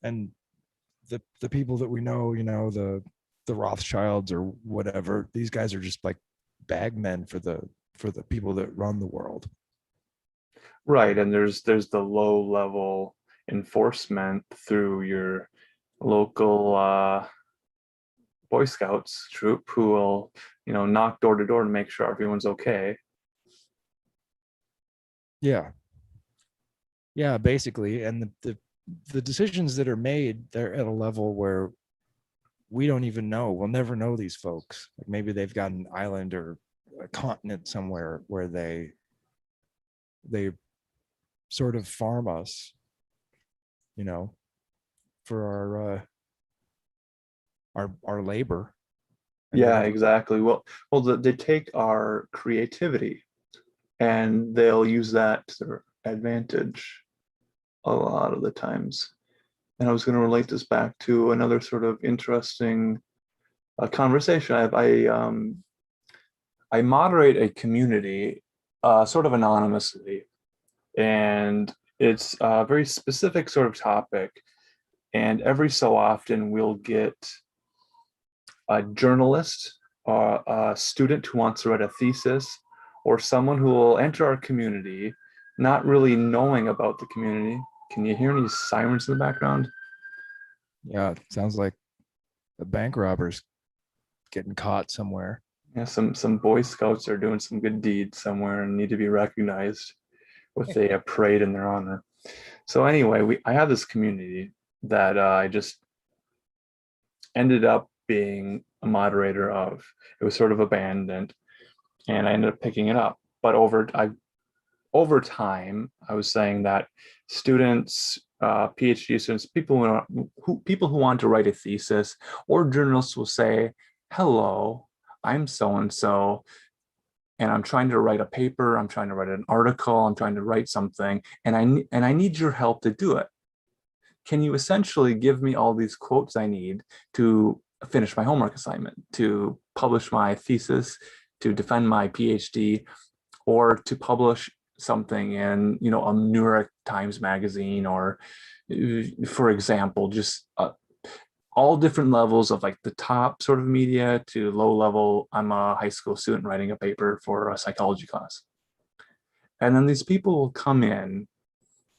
And the people that we know, the Rothschilds or whatever, these guys are just like bagmen for the people that run the world. Right, and there's the low level enforcement through your local Boy Scouts troop who will, knock door to door to make sure everyone's okay. Yeah, yeah, basically. And the decisions that are made, they're at a level where we don't even know. We'll never know these folks. Like maybe they've got an island or a continent somewhere where they sort of farm us, you know, for our labor, and we'll Yeah, never. exactly. Well, they take our creativity and they'll use that to their advantage a lot of the times. And I was going to relate this back to another sort of interesting conversation. I moderate a community, sort of anonymously, and it's a very specific sort of topic. And every so often, we'll get a journalist or a student who wants to write a thesis, or someone who will enter our community not really knowing about the community. Can you hear any sirens in the background? Yeah, it sounds like the bank robbers getting caught somewhere. Yeah, some Boy Scouts are doing some good deeds somewhere and need to be recognized with a parade in their honor. So anyway, I have this community that I just ended up being a moderator of. It was sort of abandoned, and I ended up picking it up. But over time, I was saying that students, PhD students, people who want to write a thesis, or journalists will say, "Hello, I'm so and so, and I'm trying to write a paper. I'm trying to write an article. I'm trying to write something, and I need your help to do it. Can you essentially give me all these quotes I need to finish my homework assignment, to publish my thesis, to defend my PhD, or to publish something in, a New York Times magazine, or for example, just all different levels of like the top sort of media to low level. I'm a high school student writing a paper for a psychology class. And then these people will come in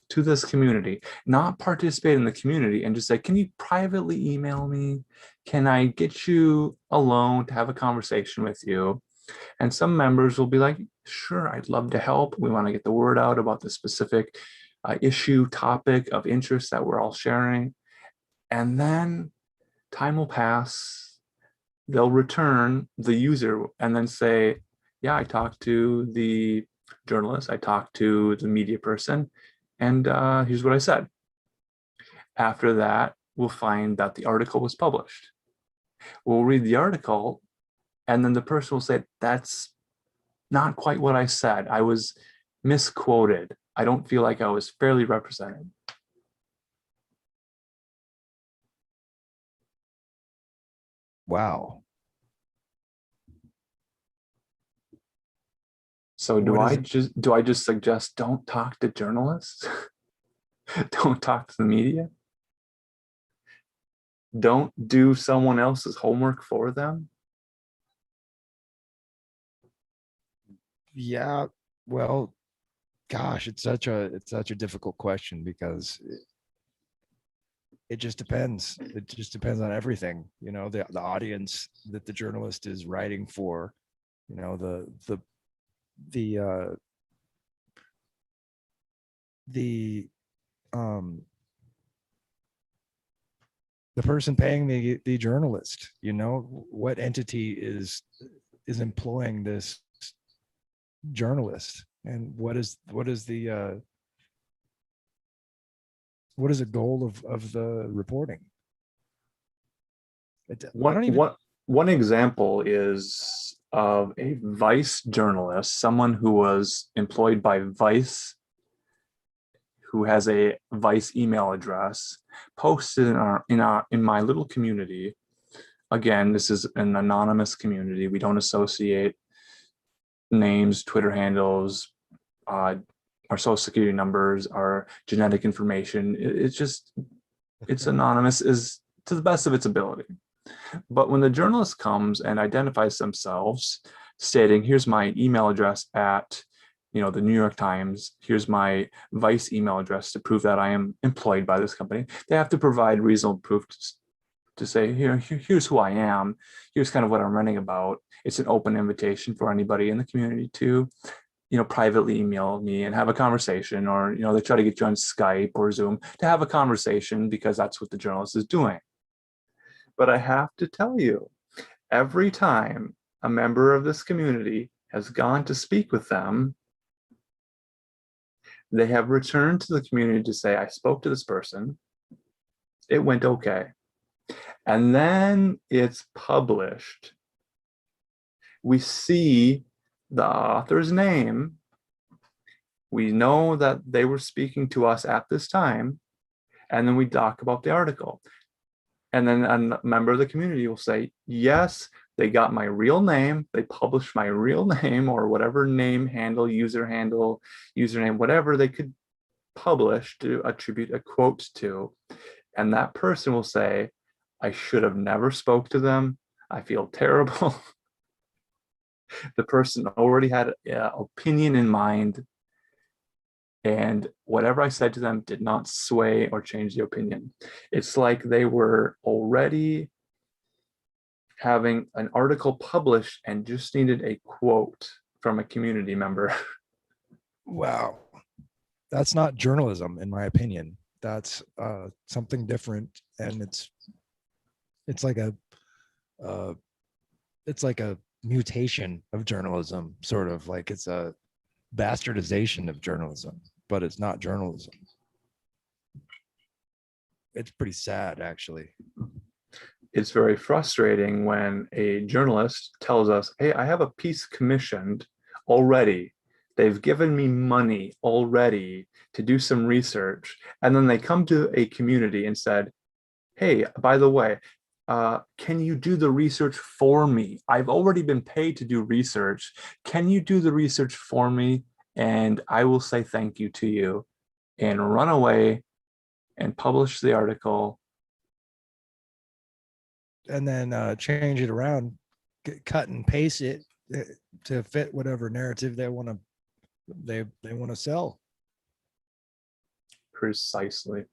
to this community, not participate in the community, and just say, can you privately email me? Can I get you alone to have a conversation with you? And some members will be like, sure, I'd love to help. We want to get the word out about the specific issue, topic of interest that we're all sharing. And then time will pass. They'll return the user and then say, yeah, I talked to the journalist, I talked to the media person, and here's what I said. After that, we'll find that the article was published. We'll read the article, and then the person will say, that's not quite what I said. I was misquoted. I don't feel like I was fairly represented. Wow. So What is it? do I just suggest don't talk to journalists? Don't talk to the media? Don't do someone else's homework for them? Yeah. Well, gosh, it's such a difficult question because it just depends. It just depends on everything, the audience that the journalist is writing for, the the um the person paying the journalist, what entity is employing this journalist, and what is the what is the goal of the reporting? I don't even. One example is of a Vice journalist, someone who was employed by Vice, who has a Vice email address, posted in my little community. Again, this is an anonymous community. We don't associate names, Twitter handles, our social security numbers, our genetic information. It's anonymous is to the best of its ability. But when the journalist comes and identifies themselves, stating, here's my email address at, the New York Times, here's my Vice email address to prove that I am employed by this company, they have to provide reasonable proof to say, here's who I am, here's kind of what I'm running about. It's an open invitation for anybody in the community to, privately email me and have a conversation, or, they try to get you on Skype or Zoom to have a conversation because that's what the journalist is doing. But I have to tell you, every time a member of this community has gone to speak with them, they have returned to the community to say, I spoke to this person, it went okay. And then it's published. We see the author's name. We know that they were speaking to us at this time. And then we talk about the article. And then a member of the community will say, yes, they got my real name. They published my real name, or whatever name, username, whatever they could publish to attribute a quote to. And that person will say, I should have never spoke to them. I feel terrible. The person already had an opinion in mind, and whatever I said to them did not sway or change the opinion. It's like they were already having an article published and just needed a quote from a community member. Wow. That's not journalism, in my opinion. That's something different. And it's like a mutation of journalism, sort of like it's a bastardization of journalism, but it's not journalism. It's pretty sad, actually. It's very frustrating when a journalist tells us, hey, I have a piece commissioned already. They've given me money already to do some research. And then they come to a community and said, hey, by the way, can you do the research for me? I've already been paid to do research. Can you do the research for me? And I will say thank you to you, and run away and publish the article. And then change it around, cut and paste it to fit whatever narrative they want to sell. Precisely.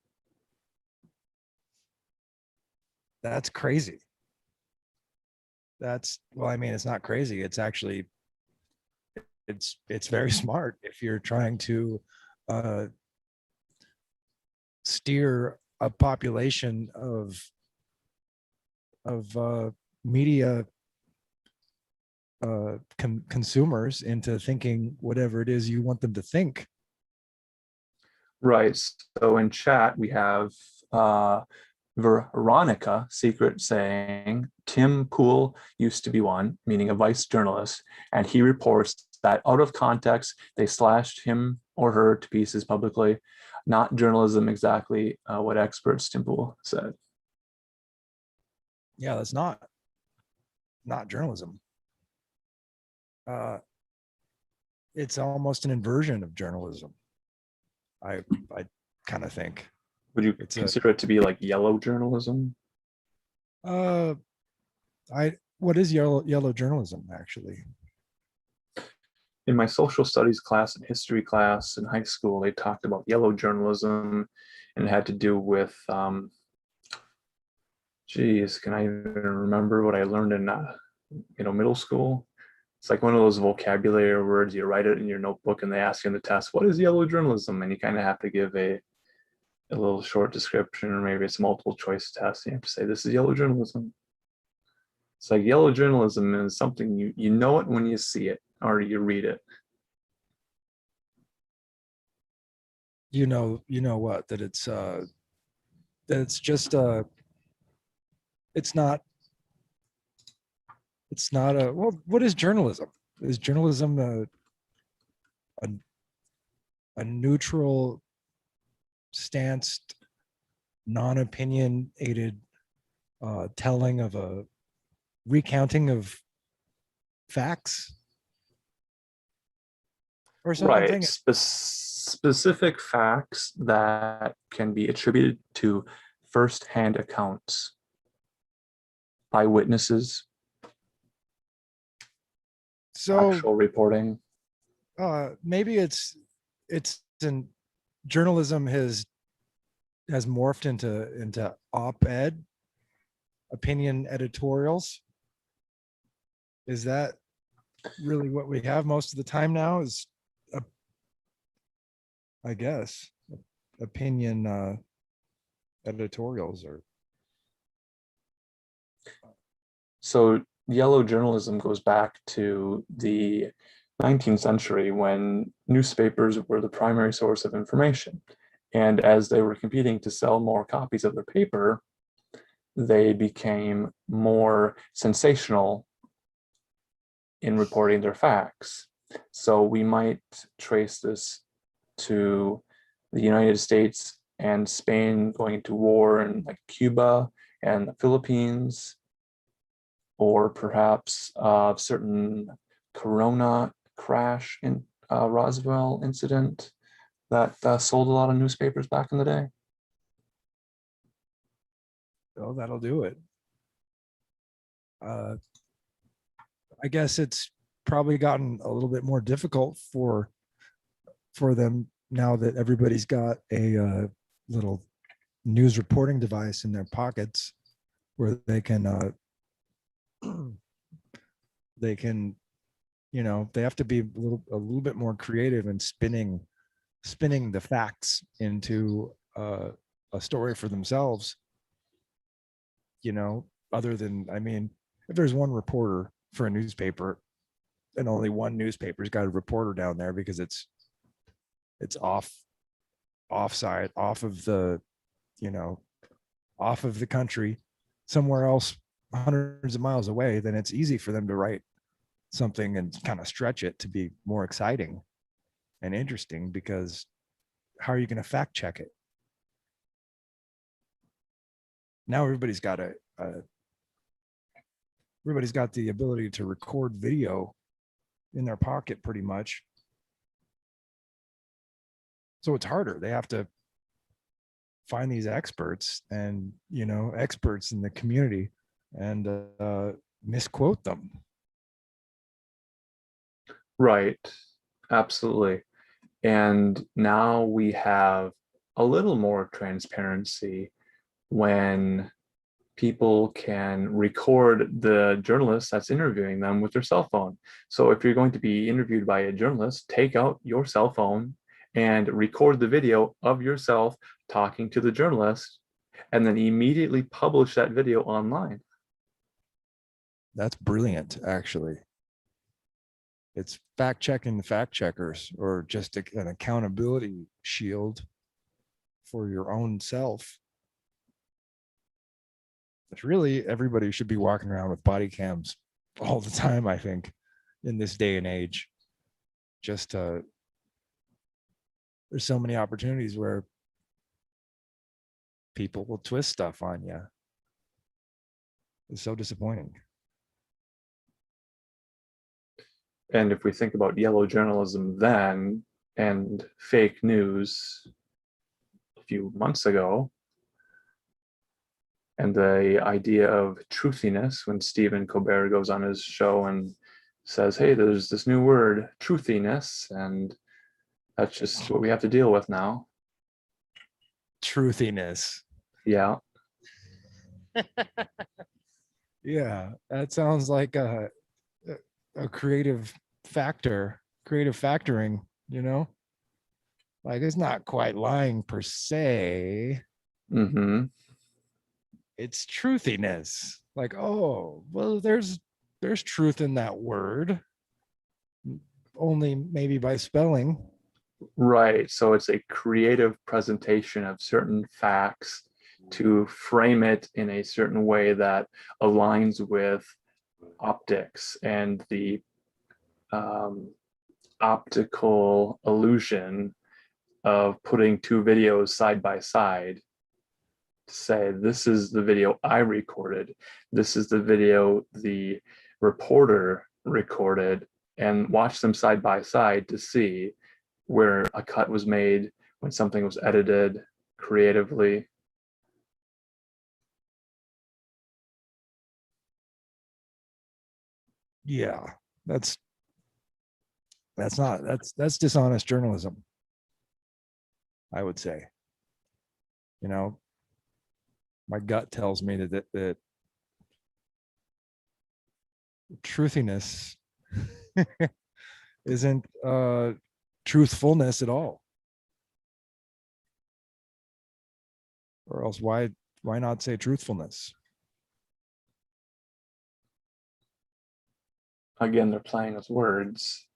That's crazy. Well, I mean, it's not crazy. It's actually, it's very smart if you're trying to steer a population of media consumers into thinking whatever it is you want them to think. Right. So in chat, we have Veronica Secret saying Tim Pool used to be one, meaning a Vice journalist, and he reports that out of context, they slashed him or her to pieces publicly. Not journalism exactly, what experts Tim Pool said. Yeah, that's not journalism. It's almost an inversion of journalism. I kind of think. Would you consider it to be like yellow journalism? What is yellow journalism actually? In my social studies class and history class in high school, they talked about yellow journalism, and it had to do with Geez, can I even remember what I learned in middle school? It's like one of those vocabulary words. You write it in your notebook, and they ask you in the test, "What is yellow journalism?" And you kind of have to give a little short description, or maybe it's a multiple choice test. You have to say, "This is yellow journalism." It's like yellow journalism is something you know it when you see it or you read it. You know what, that it's just it's not a, well, what is journalism? Is journalism a, a neutral stanced, non-opinionated telling of a recounting of facts or Right. something? Specific facts that can be attributed to firsthand accounts, eyewitnesses, So actual reporting. maybe it's in journalism has morphed into op-ed opinion editorials. Is that really what we have most of the time now? Is I guess opinion editorials or So yellow journalism goes back to the 19th century when newspapers were the primary source of information. And as they were competing to sell more copies of their paper, they became more sensational in reporting their facts. So we might trace this to the United States and Spain going to war in like Cuba and the Philippines, or perhaps a certain Corona crash in Roswell incident that sold a lot of newspapers back in the day. oh, that'll do it. uh I guess it's probably gotten a little bit more difficult for them now that everybody's got a little news reporting device in their pockets where they can, they have to be a little bit more creative in spinning the facts into a story for themselves, other than, I mean, if there's one reporter for a newspaper and only one newspaper's got a reporter down there because it's offside, off of the, you know, off of the country, somewhere else hundreds of miles away, then it's easy for them to write something and kind of stretch it to be more exciting and interesting, because how are you going to fact check it? Now everybody's got the ability to record video in their pocket pretty much. So it's harder. They have to find these experts and, experts in the community and misquote them. Right, absolutely. And now we have a little more transparency when people can record the journalist that's interviewing them with their cell phone. So if you're going to be interviewed by a journalist, take out your cell phone and record the video of yourself talking to the journalist, and then immediately publish that video online. That's brilliant, actually. It's fact checking the fact checkers, or just an accountability shield for your own self. But really, everybody should be walking around with body cams all the time, I think, in this day and age. Just there's so many opportunities where people will twist stuff on you. It's so disappointing. And if we think about yellow journalism then and fake news a few months ago, and the idea of truthiness, when Stephen Colbert goes on his show and says, hey, there's this new word, truthiness, and that's just what we have to deal with now. Truthiness. Yeah. Yeah, that sounds like a creative creative factoring, you know? Like it's not quite lying per se. Mm-hmm. It's truthiness. Like, oh, well, there's truth in that word, only maybe by spelling. Right. So it's a creative presentation of certain facts to frame it in a certain way that aligns with optics and the um, optical illusion of putting two videos side by side to say, this is the video I recorded, this is the video the reporter recorded, and watch them side by side to see where a cut was made, when something was edited creatively. Yeah, that's that's dishonest journalism, I would say. You know, my gut tells me that truthiness isn't truthfulness at all. Or else why not say truthfulness? Again, they're playing with words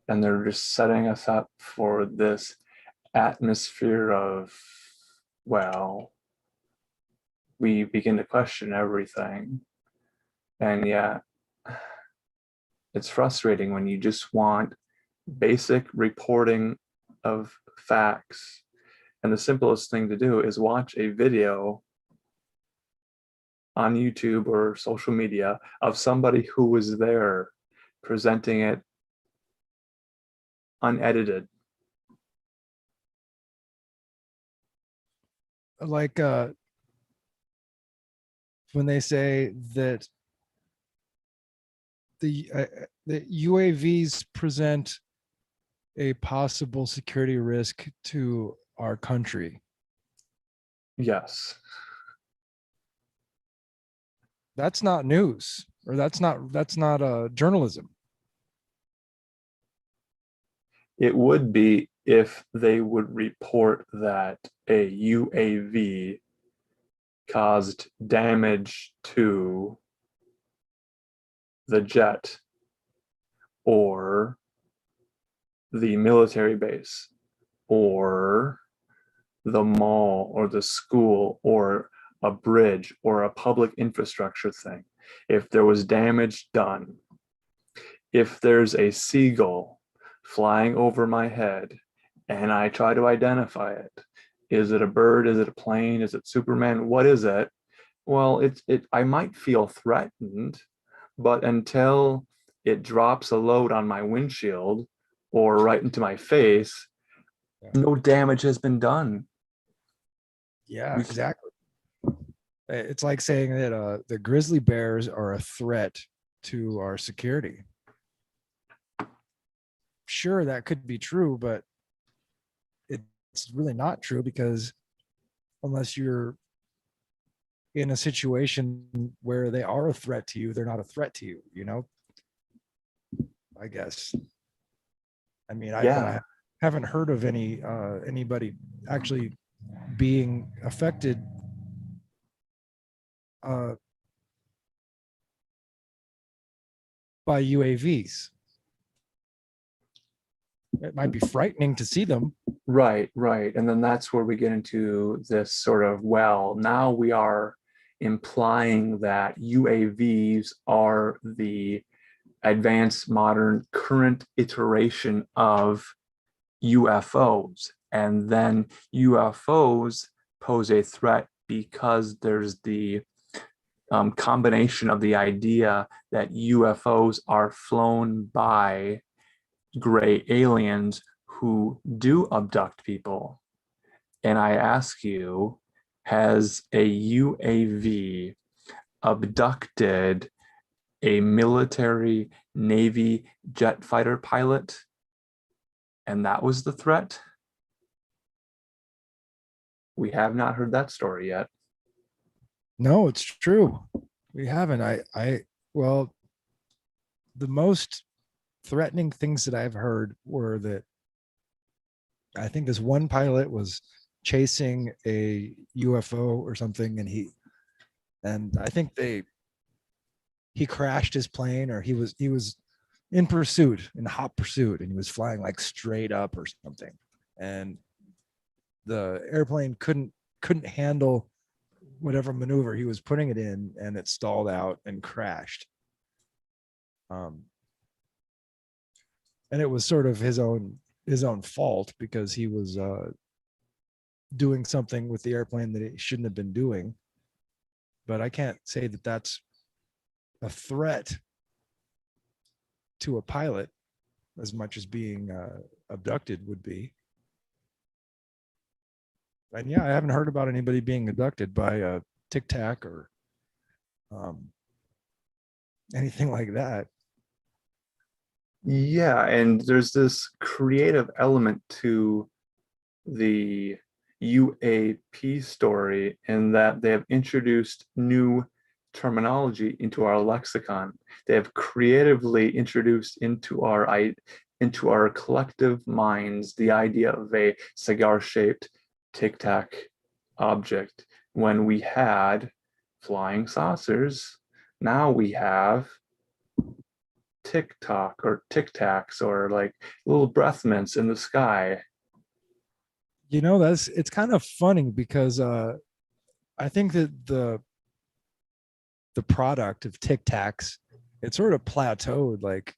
and they're just setting us up for this atmosphere of, well, we begin to question everything. And yeah, it's frustrating when you just want basic reporting of facts. And the simplest thing to do is watch a video on YouTube or social media of somebody who was there presenting it unedited. Like when they say that the UAVs present a possible security risk to our country. Yes. That's not news, or that's not journalism. It would be if they would report that a UAV caused damage to the jet or the military base or the mall or the school or a bridge or a public infrastructure thing. If there was damage done, if there's a seagull flying over my head and I try to identify it, is it a bird? Is it a plane? Is it Superman? What is it? Well, I might feel threatened, but until it drops a load on my windshield or right into my face, Yeah, no damage has been done. yeah, We exactly. It's like saying that the grizzly bears are a threat to our security. Sure, that could be true, but it's really not true, because unless you're in a situation where they are a threat to you, they're not a threat to you, you know? I guess. I mean, yeah, I haven't heard of anybody actually being affected uh, by UAVs. It might be frightening to see them. right. And then that's where we get into this sort of, well, now we are implying that UAVs are the advanced modern current iteration of UFOs. And then UFOs pose a threat because there's the combination of the idea that UFOs are flown by gray aliens who do abduct people. And I ask you, has a UAV abducted a military Navy jet fighter pilot? And that was the threat? We have not heard that story yet. No, it's true. We haven't. Well, the most threatening things that I've heard were that I think this one pilot was chasing a UFO or something, and I think he crashed his plane, or he was in pursuit, in hot pursuit, and he was flying like straight up or something, and the airplane couldn't handle whatever maneuver he was putting it in, and it stalled out and crashed. Um, and it was sort of his own fault because he was doing something with the airplane that he shouldn't have been doing. But I can't say that that's a threat to a pilot as much as being abducted would be. And yeah, I haven't heard about anybody being abducted by a Tic Tac or um, anything like that. Yeah, and there's this creative element to the UAP story in that they have introduced new terminology into our lexicon. They have creatively introduced into our collective minds the idea of a cigar-shaped tic tac object. When we had flying saucers, now we have TikTok or Tic Tacs or like little breath mints in the sky. That's it's kind of funny because I think that the product of Tic Tacs, it sort of plateaued like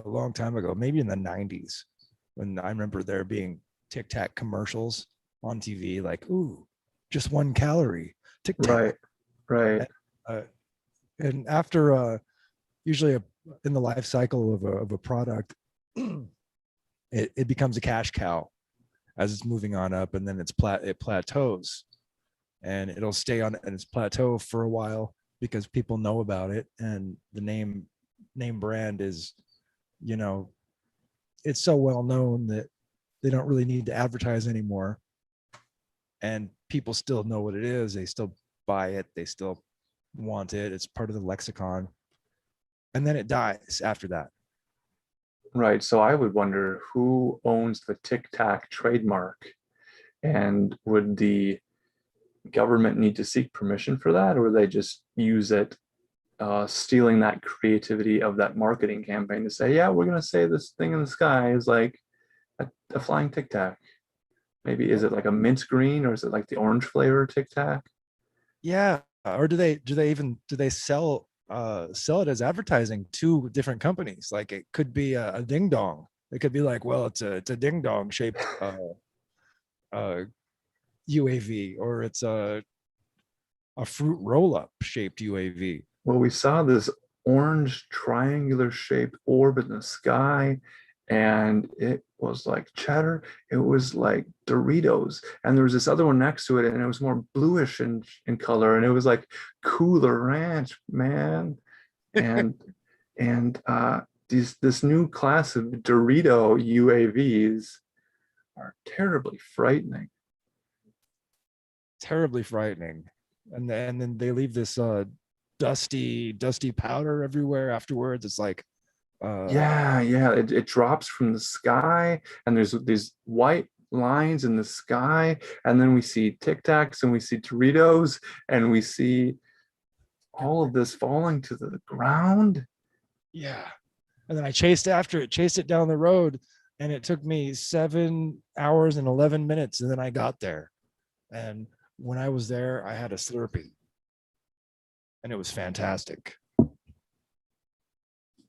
a long time ago, maybe in the 90s, when I remember there being Tic Tac commercials on TV, like, ooh, just 1 calorie, Tic Right, Tac. right. And, uh, and after usually in the life cycle of a product, it becomes a cash cow as it's moving on up, and then it plateaus, and it'll stay on its plateau for a while because people know about it, and the name brand is, you know, it's so well known that they don't really need to advertise anymore, and people still know what it is. They still buy it. They still want it. It's part of the lexicon, and then it dies after that. Right. So I would wonder who owns the Tic Tac trademark, and would the government need to seek permission for that, or would they just use it, stealing that creativity of that marketing campaign to say, yeah, we're going to say this thing in the sky is like a flying Tic Tac. Maybe is it like a mint green or is it like the orange flavor Tic Tac? Yeah, or do they sell it as advertising to different companies? Like it could be a ding dong. It could be like, well, it's a ding dong shaped uh UAV, or it's a fruit roll up shaped UAV. Well, we saw this orange triangular shaped orb in the sky, and it was like cheddar. It was like Doritos. And there was this other one next to it, and it was more bluish in color, and it was like Cooler Ranch, man. And this new class of Dorito UAVs are terribly frightening. Terribly frightening. And then they leave this dusty powder everywhere afterwards. It's like Yeah, yeah. It drops from the sky, and there's these white lines in the sky, and then we see Tic Tacs and we see Doritos, and we see all of this falling to the ground. yeah. And then I chased it down the road, and it took me 7 hours and 11 minutes, and then I got there. And when I was there, I had a Slurpee, and it was fantastic.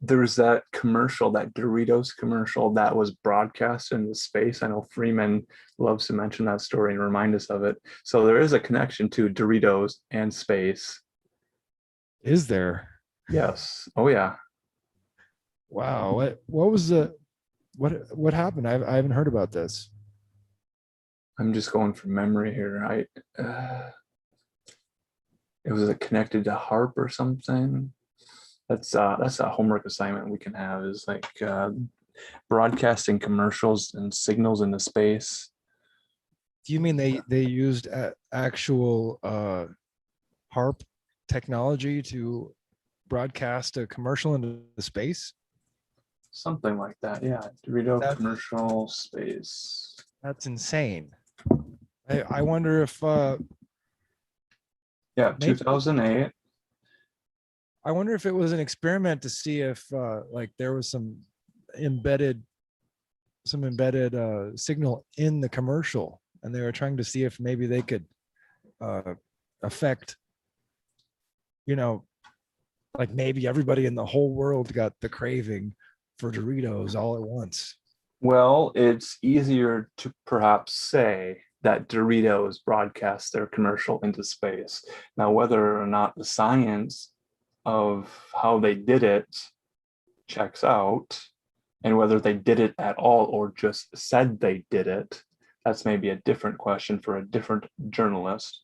There's that commercial, that Doritos commercial that was broadcast into space. I know Freeman loves to mention that story and remind us of it. So there is a connection to Doritos and space. Is there? Yes. Oh yeah. Wow. What was the what happened? I haven't heard about this. I'm just going from memory here. It was connected to harp or something. That's a homework assignment we can have, is like broadcasting commercials and signals into space. Do you mean they used actual HARP technology to broadcast a commercial into space. Something like that. Yeah. Dorito That- commercial space. That's insane. I wonder if Yeah. maybe 2008. I wonder if it was an experiment to see if like there was embedded some embedded signal in the commercial, and they were trying to see if maybe they could affect, you know, like maybe everybody in the whole world got the craving for Doritos all at once. Well, it's easier to perhaps say that Doritos broadcast their commercial into space. Now, whether or not the science of how they did it checks out, and whether they did it at all or just said they did it, that's maybe a different question for a different journalist.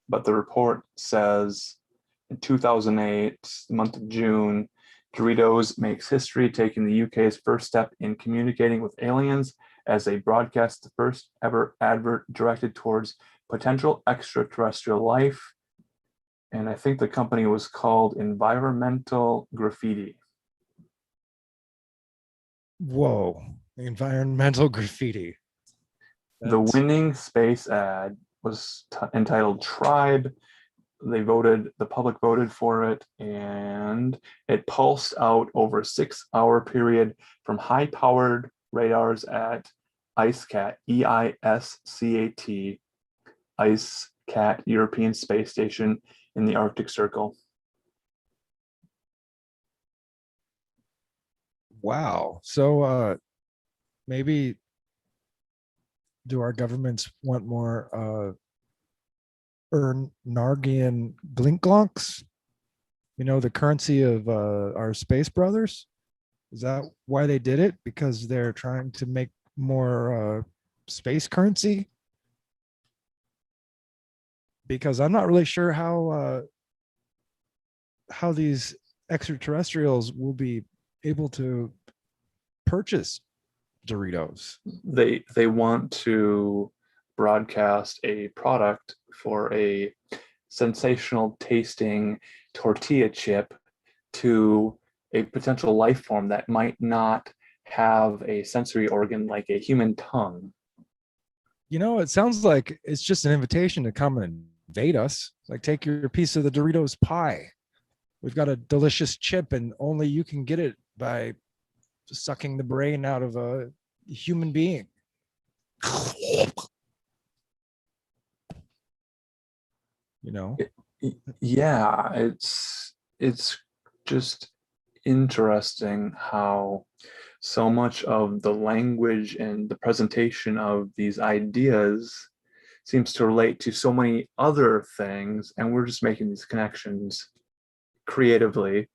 But the report says in 2008, the month of June, Doritos makes history, taking the UK's first step in communicating with aliens as they broadcast the first ever advert directed towards potential extraterrestrial life. And I think the company was called Environmental Graffiti. Whoa, environmental graffiti. The winning space ad was entitled Tribe. The public voted for it, and it pulsed out over a 6-hour period from high-powered radars at IceCat, EISCAT, IceCat European Space Station in the Arctic Circle. Wow. So maybe do our governments want more Nargian Glinkglonks? You know, the currency of our space brothers? Is that why they did it? Because they're trying to make more space currency? Because I'm not really sure how these extraterrestrials will be able to purchase Doritos. They want to broadcast a product for a sensational tasting tortilla chip to a potential life form that might not have a sensory organ like a human tongue. You know, it sounds like it's just an invitation to come and invade us. Like, take your piece of the Doritos pie. We've got a delicious chip, and only you can get it by sucking the brain out of a human being. You know? Yeah, it's just interesting how so much of the language and the presentation of these ideas seems to relate to so many other things, and we're just making these connections creatively.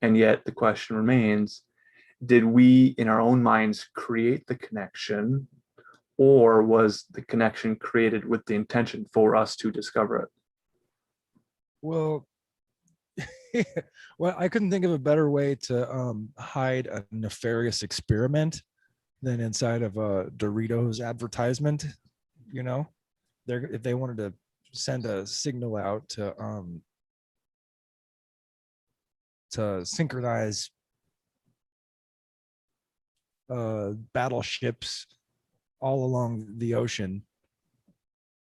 And yet the question remains, did we in our own minds create the connection, or was the connection created with the intention for us to discover it? Well, well, I couldn't think of a better way to hide a nefarious experiment than inside of a Doritos advertisement. You know, if they wanted to send a signal out to synchronize battleships all along the ocean,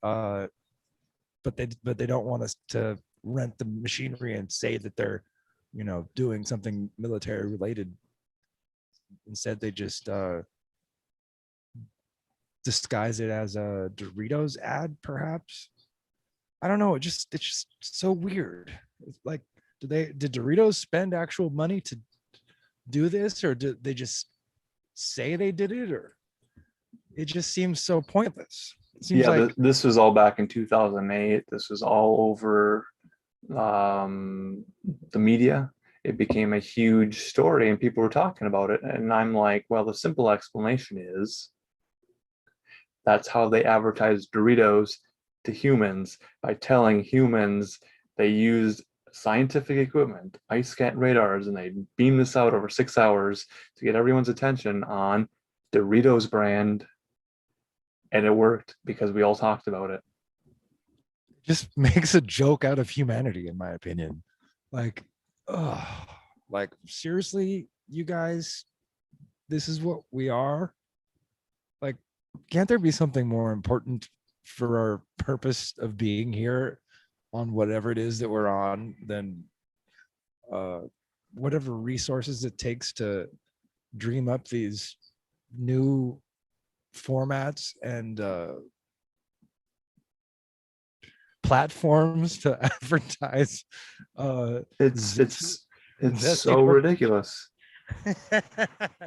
but they don't want us to rent the machinery and say that they're, you know, doing something military related. Instead, they just disguise it as a Doritos ad, perhaps. I don't know. It's just so weird. It's like, did Doritos spend actual money to do this, or did they just say they did it, or it just seems so pointless. It seems Yeah, like this was all back in 2008. This was all over the media. It became a huge story and people were talking about it. And I'm like, well, the simple explanation is that's how they advertised Doritos to humans, by telling humans they used scientific equipment, IceCat radars, and they beamed this out over 6 hours to get everyone's attention on Doritos brand. And it worked because we all talked about it. just makes a joke out of humanity, in my opinion. Like, oh, like seriously, you guys, this is what we are. Like, can't there be something more important for our purpose of being here on whatever it is that we're on than uh, whatever resources it takes to dream up these new formats and platforms to advertise It's zesty, it's it's zesty so tortilla ridiculous. chips.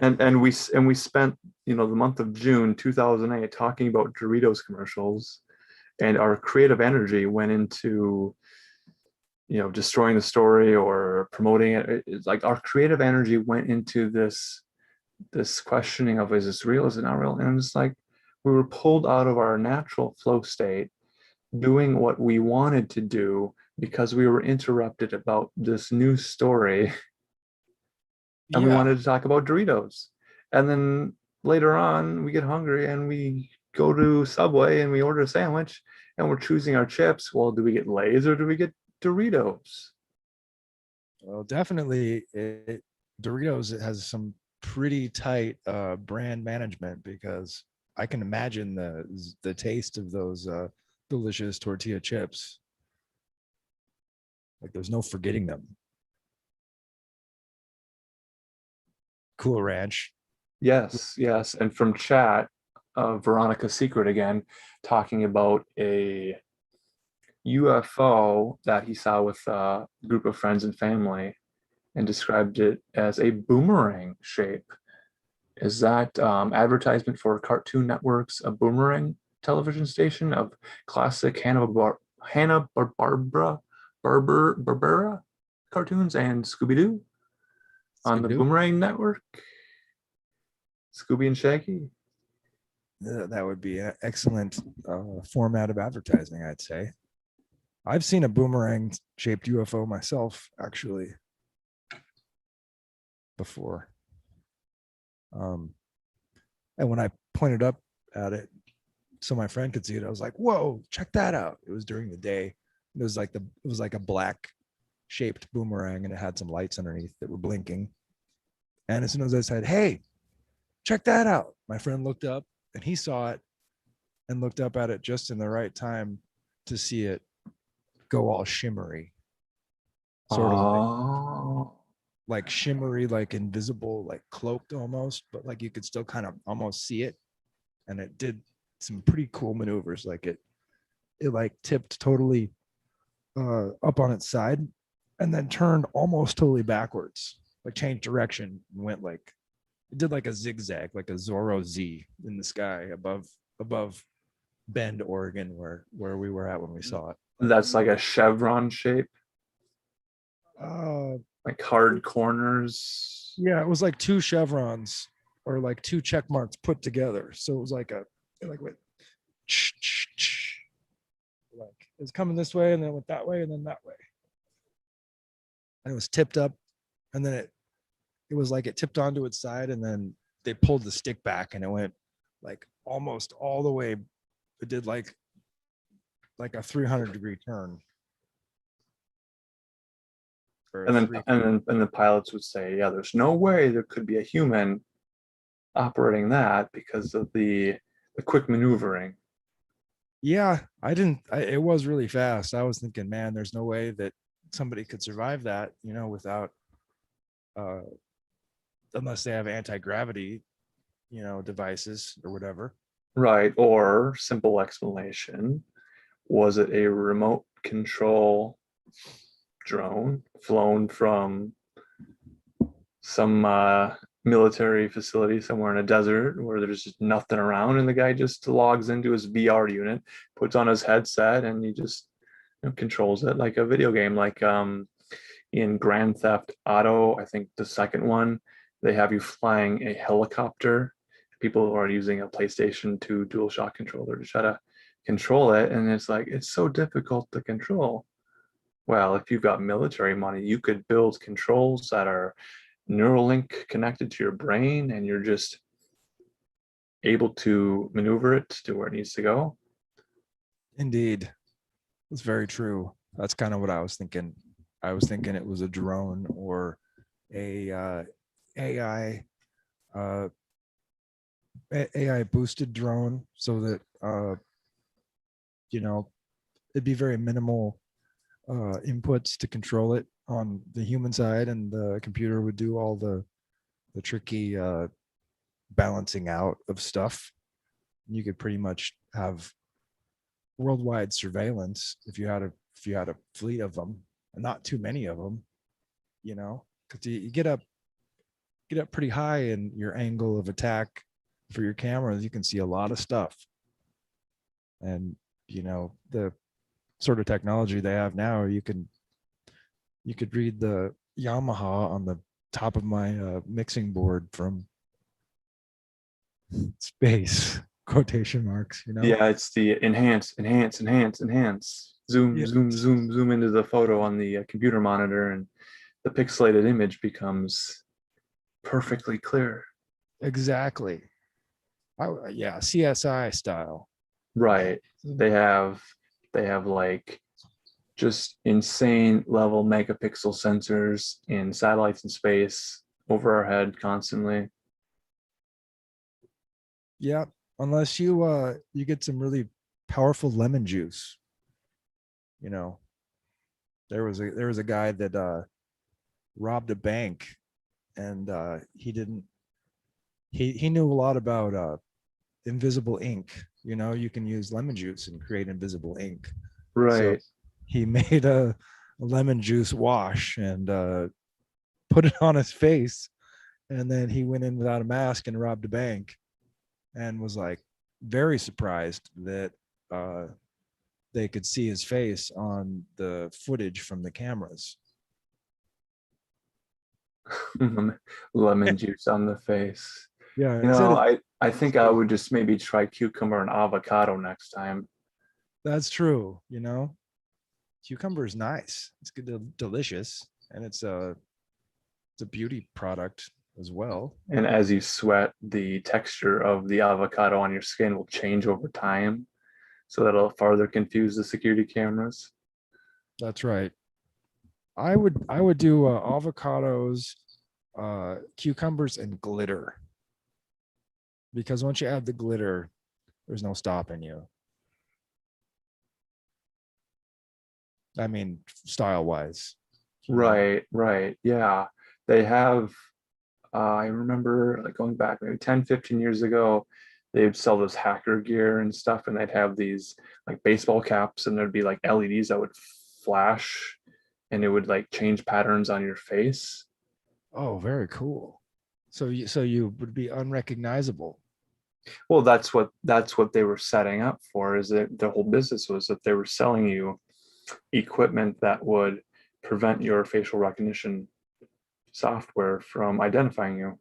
And we spent, the month of June 2008 talking about Doritos commercials, and our creative energy went into, destroying the story or promoting it. It's like our creative energy went into this questioning of, is this real, is it not real? And it's like we were pulled out of our natural flow state doing what we wanted to do because we were interrupted about this new story, and we Yeah. wanted to talk about Doritos. And then later on, we get hungry and we go to Subway and we order a sandwich and we're choosing our chips. Well, do we get Lay's or do we get Doritos? Well, definitely Doritos has some pretty tight brand management because I can imagine the taste of those delicious tortilla chips. Like there's no forgetting them. Cool Ranch. Yes, yes. And from chat, Veronica's Secret again, talking about a UFO that he saw with a group of friends and family and described it as a boomerang shape. Is that advertisement for Cartoon Network's A Boomerang television station of classic Barbera cartoons and Scooby-Doo on the Scooby-Doo. Boomerang Network? Scooby and Shaggy? That would be an excellent format of advertising, I'd say. I've seen a boomerang shaped UFO myself, actually, before. And when I pointed up at it so my friend could see it, I was like, whoa, check that out. It was during the day. It was like a black shaped boomerang and it had some lights underneath that were blinking. And as soon as I said, hey, check that out, my friend looked up and he saw it and looked up at it just in the right time to see it go all shimmery, sort of Oh, like shimmery, like invisible, like cloaked almost, but like you could still kind of almost see it. And it did some pretty cool maneuvers. Like it like tipped totally up on its side and then turned almost totally backwards, like changed direction and went like it did like a zigzag, like a Zorro Z in the sky above Bend, Oregon, where we were at when we saw it. that's like a chevron shape, Uh, like hard corners. yeah, it was like two chevrons or like two check marks put together. So it was like like went like it was coming this way and then it went that way and then that way. And it was tipped up and then it was like it tipped onto its side and then they pulled the stick back and it went like almost all the way. It did like a 300-degree turn. And then the pilots would say, yeah, there's no way there could be a human operating that because of the quick maneuvering. Yeah, it was really fast. I was thinking, man, there's no way that somebody could survive that, without uh unless they have anti-gravity, devices or whatever. Right. Or simple explanation, was it a remote control drone flown from some military facility somewhere in a desert where there's just nothing around, and the guy just logs into his VR unit, puts on his headset, and he just controls it like a video game, like in Grand Theft Auto, I think the second one, they have you flying a helicopter. People are using a PlayStation 2 DualShock controller to try to control it, and it's like it's so difficult to control. Well, if you've got military money, you could build controls that are Neuralink connected to your brain, and you're just able to maneuver it to where it needs to go. Indeed. It's very true. That's kind of what I was thinking. I was thinking it was a drone or a AI uh, AI boosted drone, so that you know, it'd be very minimal inputs to control it on the human side, and the computer would do all the tricky balancing out of stuff. You could pretty much have worldwide surveillance if you had a fleet of them, and not too many of them, you know, because you get up pretty high in your angle of attack for your cameras. You can see a lot of stuff, and you know, the sort of technology they have now, you could read the Yamaha on the top of my mixing board from space, quotation marks, you know. Yeah, it's the enhance, enhance, enhance, enhance, zoom, Yeah, zoom, zoom, zoom into the photo on the computer monitor, and the pixelated image becomes perfectly clear. exactly. Yeah, CSI style. Right. They have like just insane level megapixel sensors in satellites in space over our head constantly. Yeah, unless you get some really powerful lemon juice, you know. There was a guy that robbed a bank, and he didn't he knew a lot about invisible ink. You know, you can use lemon juice and create invisible ink. So Right. he made a lemon juice wash and put it on his face, and then he went in without a mask and robbed a bank, and was like very surprised that uh, they could see his face on the footage from the cameras. Lemon juice on the face. Yeah, You he said know, it. I think I would just maybe try cucumber and avocado next time. That's true. You know, cucumber is nice. It's good, delicious, and it's a beauty product as well. And as you sweat, the texture of the avocado on your skin will change over time, so that'll farther confuse the security cameras. That's right. I would do avocados, cucumbers, and glitter, because once you add the glitter, there's no stopping you. I mean, style wise, you know. Right, right. Yeah. They have, I remember like going back maybe 10, 15 years ago, they'd sell this hacker gear and stuff, and they'd have these like baseball caps, and there'd be like LEDs that would flash, and it would like change patterns on your face. Oh, very cool. So you would be unrecognizable. Well, that's what they were setting up for, is that the whole business was that they were selling you equipment that would prevent your facial recognition software from identifying you.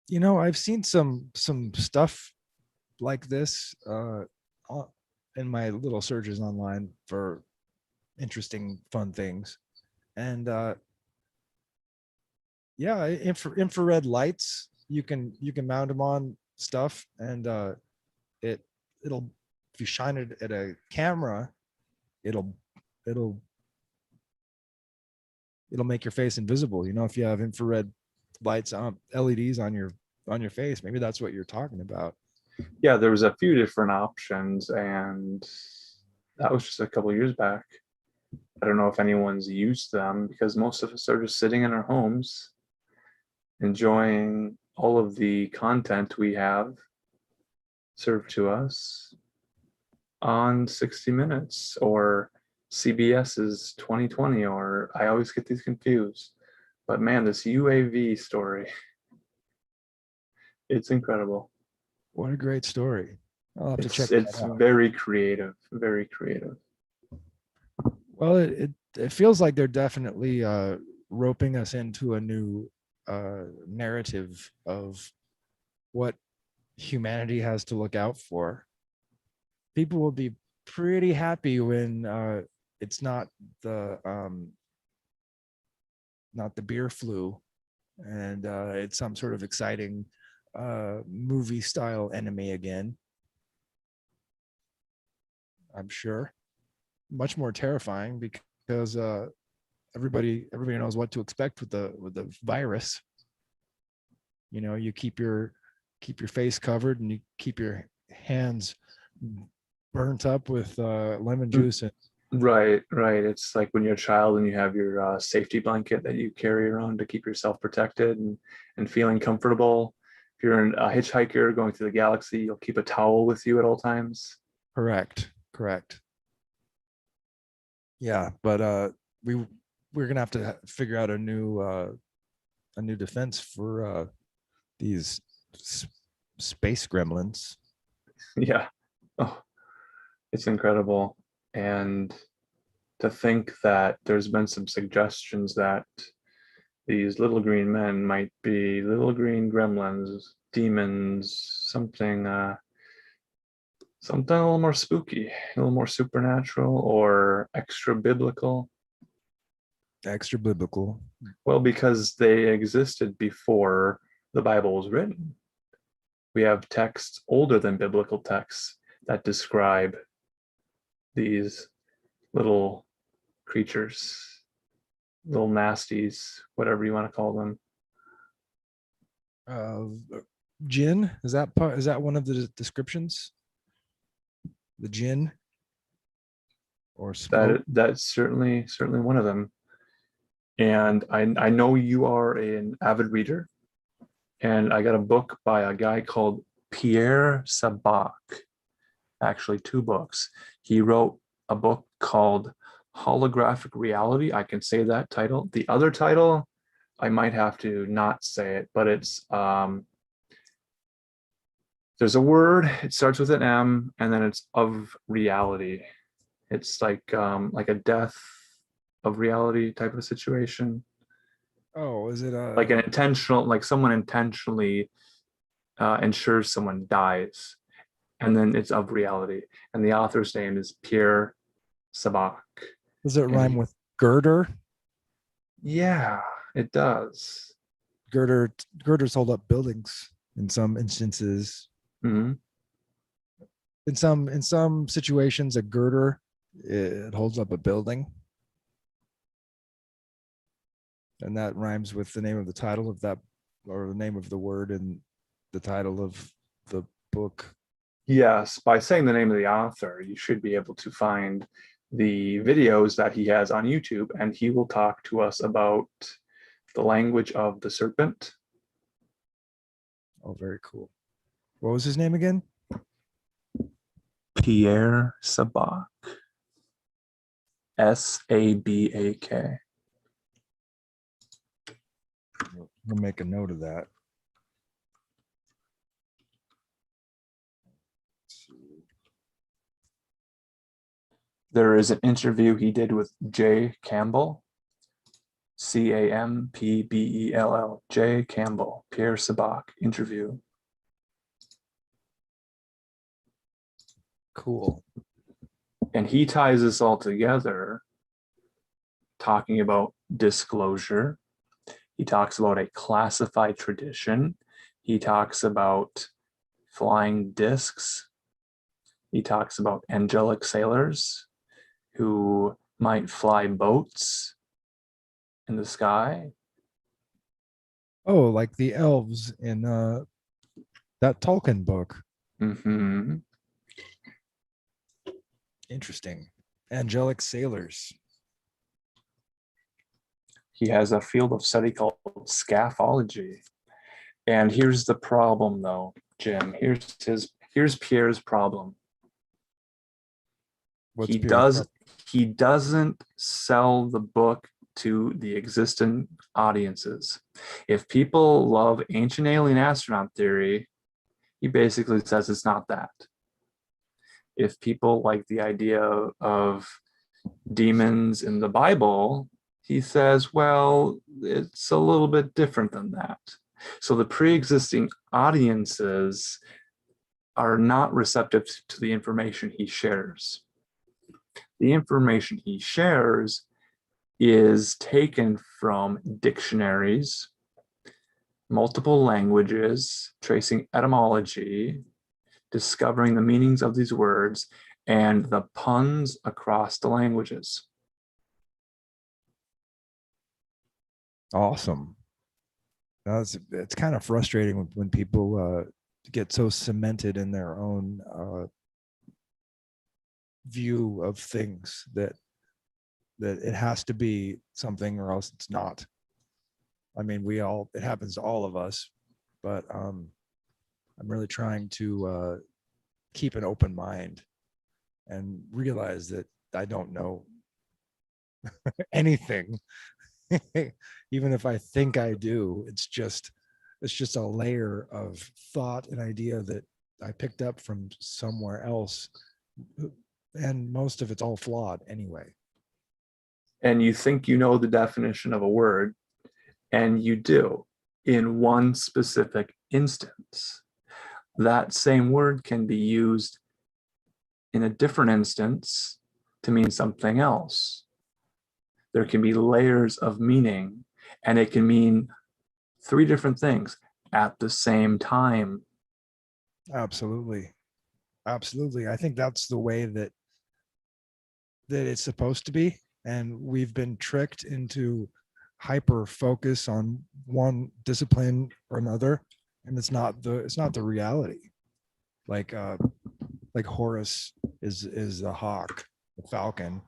You know, I've seen some stuff like this in my little searches online for interesting, fun things, and yeah, infrared lights. You can mount them on stuff, and it it'll if you shine it at a camera, it'll it'll it'll make your face invisible. You know, if you have infrared lights on LEDs on your face, maybe that's what you're talking about. Yeah, there was a few different options, and that was just a couple of years back. I don't know if anyone's used them because most of us are just sitting in our homes enjoying all of the content we have served to us on 60 Minutes or CBS's 2020, or I always get these confused. But man, this UAV story, it's incredible. What a great story. I'll have to check It's that out. very creative, very creative. Well, it feels like they're definitely roping us into a new narrative of what humanity has to look out for. People will be pretty happy when it's the not the beer flu, and it's some sort of exciting movie style enemy again. I'm sure. much more terrifying because everybody knows what to expect with the virus. You know, you keep your face covered and you keep your hands burnt up with lemon juice and Right, right. It's like when you're a child and you have your safety blanket that you carry around to keep yourself protected and feeling comfortable. If you're a hitchhiker going through the galaxy, you'll keep a towel with you at all times. correct. Yeah, but we're gonna have to figure out a new defense for these space gremlins. Yeah. Oh, it's incredible. And to think that there's been some suggestions that these little green men might be little green gremlins, demons, something a little more spooky, a little more supernatural or extra biblical. Extra biblical. Well, because they existed before the Bible was written. We have texts older than biblical texts that describe these little creatures, little nasties, whatever you want to call them. Jinn, is that one of the descriptions? The jinn or smoke? That's certainly one of them. And I know you are an avid reader, and I got a book by a guy called Pierre Sabak, actually two books. He wrote a book called Holographic Reality. I can say that title. The other title, I might have to not say it, but it's there's a word, it starts with an M, and then it's of reality. It's like a death of reality type of situation. Oh, is it Like an intentional, like someone intentionally ensures someone dies, and then it's of reality. And the author's name is Pierre Sabak. does it And rhyme with girder? yeah, it does. Girders hold up buildings in some instances. Mhm. In some situations, a girder, it holds up a building, and that rhymes with the name of the title of that, or the name of the word in the title of the book. Yes, by saying the name of the author, you should be able to find the videos that he has on YouTube, and he will talk to us about the language of the serpent. Oh, very cool. What was his name again? Pierre Sabak. Sabak. We'll make a note of that. There is an interview he did with Jay Campbell, Campbell, Jay Campbell, Pierre Sabak interview. Cool. And he ties this all together, talking about disclosure. He talks about a classified tradition. He talks about flying discs. He talks about angelic sailors who might fly boats in the sky. Oh, like the elves in that Tolkien book. Mm-hmm. Interesting. Angelic sailors. He has a field of study called scaphology. And here's the problem, though, Jim. Here's Pierre's problem. What's Pierre's He doesn't sell the book to the existing audiences. If people love ancient alien astronaut theory, he basically says it's not that. If people like the idea of demons in the Bible, he says, well, it's a little bit different than that. So the pre-existing audiences are not receptive to the information he shares. The information he shares is taken from dictionaries, multiple languages, tracing etymology, discovering the meanings of these words, and the puns across the languages. Awesome. It's kind of frustrating when people get so cemented in their own view of things that it has to be something or else it's not. I mean, it happens to all of us, but I'm really trying to keep an open mind and realize that I don't know anything. Even if I think I do, it's just a layer of thought and idea that I picked up from somewhere else, and most of it's all flawed anyway. And you think you know the definition of a word, and you do in one specific instance. That same word can be used in a different instance to mean something else. There can be layers of meaning, and it can mean three different things at the same time. Absolutely. Absolutely. I think that's the way that it's supposed to be. And we've been tricked into hyper focus on one discipline or another. And it's not the reality. Like Horus is the hawk, the falcon,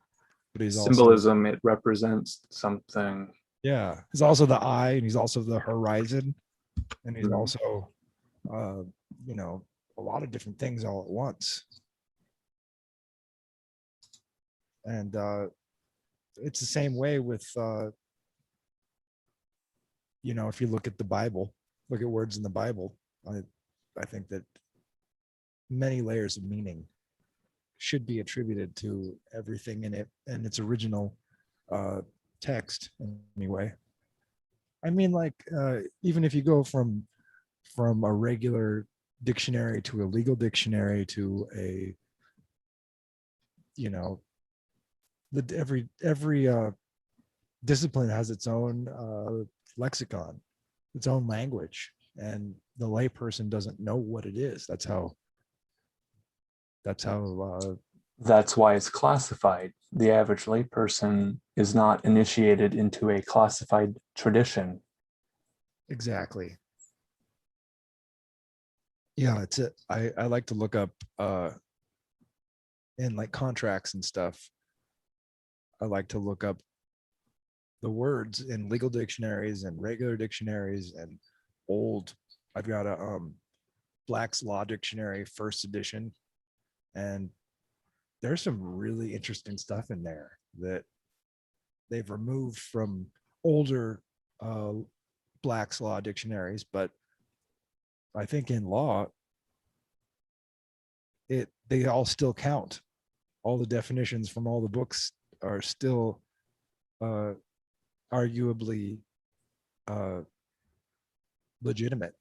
but he's also, Symbolism, it represents something. yeah, he's also the eye, and he's also the horizon, and he's Mhm. also a lot of different things all at once. And it's the same way with if you look at the Bible, look at words in the Bible, I think that many layers of meaning should be attributed to everything in it and its original text anyway. I mean, like even if you go from a regular dictionary to a legal dictionary to a every discipline has its own lexicon, its own language, and the layperson doesn't know what it is. That's how That's why it's classified. The average layperson is not initiated into a classified tradition. exactly. Yeah, it's it. I like to look up in like contracts and stuff. I like to look up the words in legal dictionaries and regular dictionaries and old. I've got a Black's Law Dictionary first edition, and there's some really interesting stuff in there that they've removed from older Black's Law dictionaries, but I think in law they all still count. All the definitions from all the books are still arguably legitimate.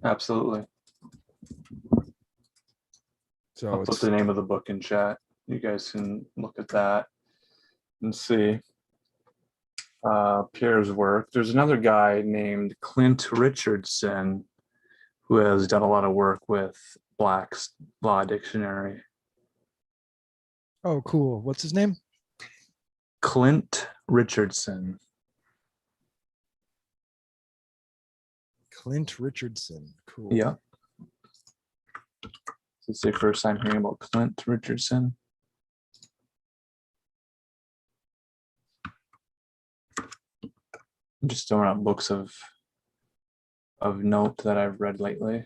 Absolutely. So I'll put the name of the book in chat. You guys can look at that and see Pierre's work. There's another guy named Clint Richardson who has done a lot of work with Black's Law Dictionary. Oh, cool. What's his name? Clint Richardson. Clint Richardson. Cool. Yeah. It's the first time hearing about Clint Richardson. I'm just throwing out books of note that I've read lately.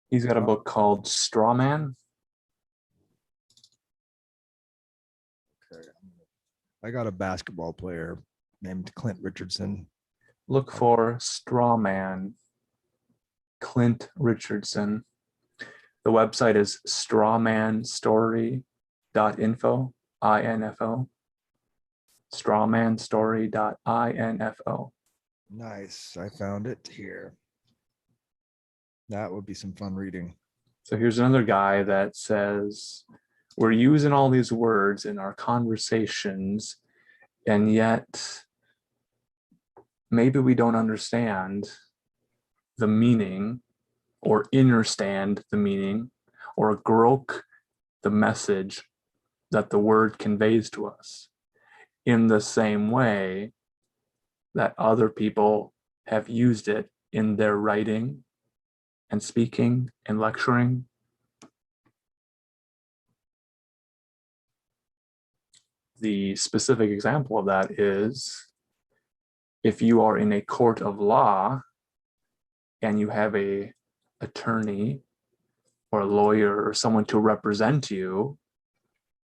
He's got a book called Straw Man. Okay. I got a basketball player named Clint Richardson. Look for Straw Man, Clint Richardson. The website is strawmanstory.info, info. Strawmanstory.info. Nice. I found it here. That would be some fun reading. So here's another guy that says, we're using all these words in our conversations, and yet maybe we don't understand the meaning or understand the meaning or grok the message that the word conveys to us in the same way that other people have used it in their writing and speaking and lecturing. The specific example of that is if you are in a court of law and you have a attorney or a lawyer or someone to represent you,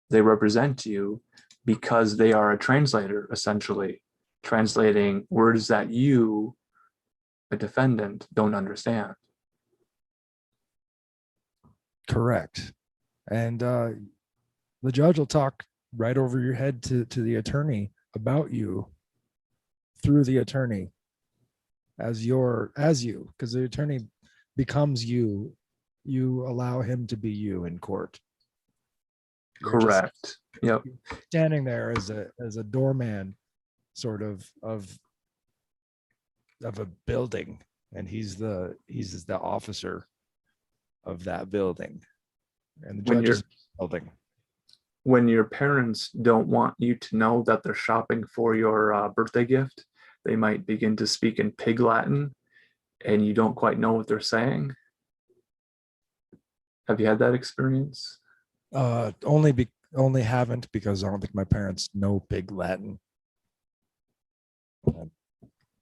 they represent you because they are a translator, essentially, translating words that you, a defendant, don't understand. Correct. And the judge will talk right over your head to the attorney about you through the attorney as you, because the attorney becomes you. You allow him to be you in court. You're just Correct. Yep. standing there as a doorman, sort of a building, and he's the officer of that building, and the judge is building. When your parents don't want you to know that they're shopping for your birthday gift, they might begin to speak in Pig Latin, and you don't quite know what they're saying. Have you had that experience? Only haven't, because I don't think my parents know Pig Latin.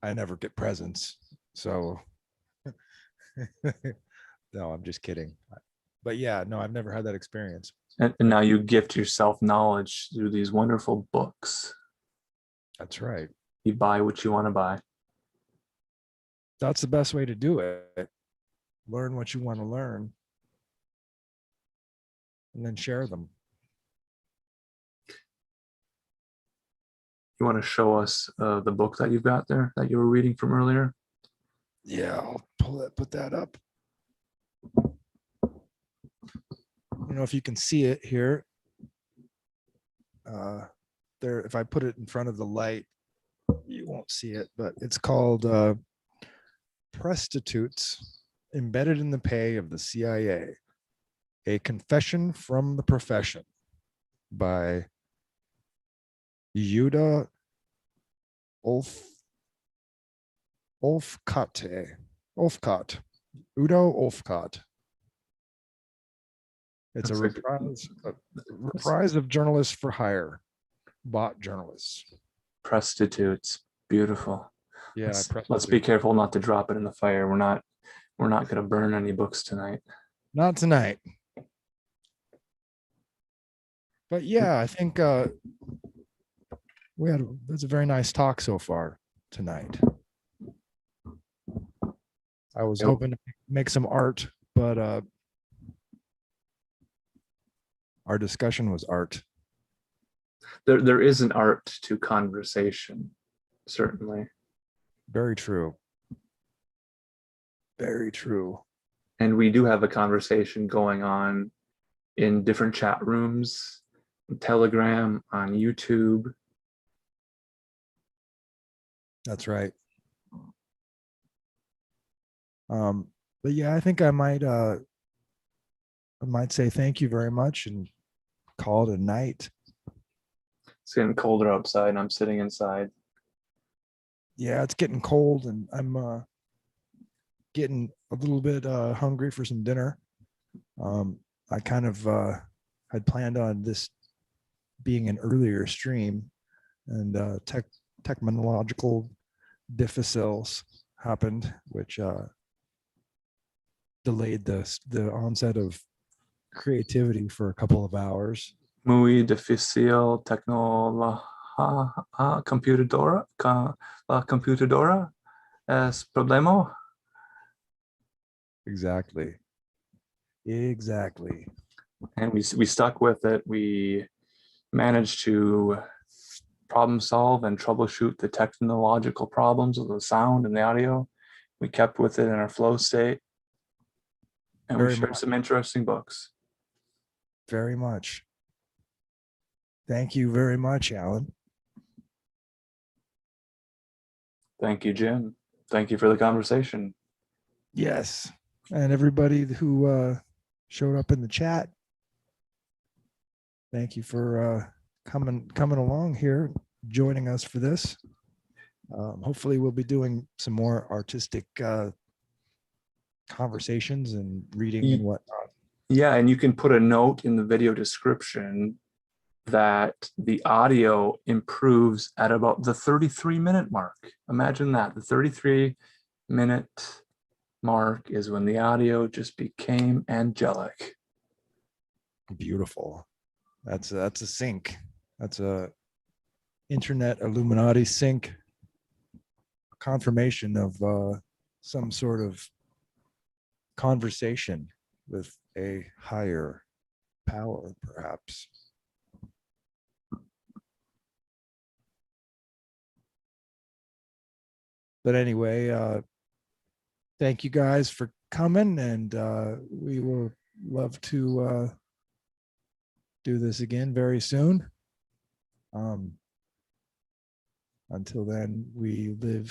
I never get presents, so no, I'm just kidding. But yeah, no, I've never had that experience. And now you gift yourself knowledge through these wonderful books. That's right. You buy what you want to buy. That's the best way to do it. Learn what you want to learn, and then share them. You want to show us the book that you've got there that you were reading from earlier? Yeah, I'll put that up. I don't know if you can see it here. There, if I put it in front of the light, you won't see it, but it's called Prostitutes Embedded in the Pay of the CIA, A Confession from the Profession by Udo Olfcott. Udo Olfcott. It's That's a reprise of Journalists for Hire, bot journalists. Prostitutes. Beautiful. Yeah, let's be careful not to drop it in the fire. We're not going to burn any books tonight. Not tonight. But yeah, I think that's a very nice talk so far tonight. I was hoping to make some art, but our discussion was art. There is an art to conversation, certainly. Very true. Very true. And we do have a conversation going on in different chat rooms, on Telegram, on YouTube. That's right. But yeah, I think I might say thank you very much and call it a night. It's getting colder outside and I'm sitting inside. Yeah, it's getting cold and I'm getting a little bit hungry for some dinner. I kind of had planned on this being an earlier stream, and technological difficulties happened, which delayed the onset of creativity for a couple of hours. Muy difícil la computadora es problema. Exactly. And we stuck with it. We managed to problem solve and troubleshoot the technological problems of the sound and the audio. We kept with it in our flow state. And we shared some interesting books. Very much. Thank you very much, Alan. Thank you, Jim. Thank you for the conversation. Yes. and everybody who showed up in the chat. Thank you for coming along here, joining us for this. Hopefully, we'll be doing some more artistic conversations and reading and whatnot. Yeah, and you can put a note in the video description that the audio improves at about the 33-minute mark. Imagine that. The 33-minute mark is when the audio just became angelic. Beautiful. That's a sync. That's a internet Illuminati sync, confirmation of some sort of conversation with a higher power, perhaps. But anyway, thank you guys for coming, and we will love to do this again very soon. Until then, we live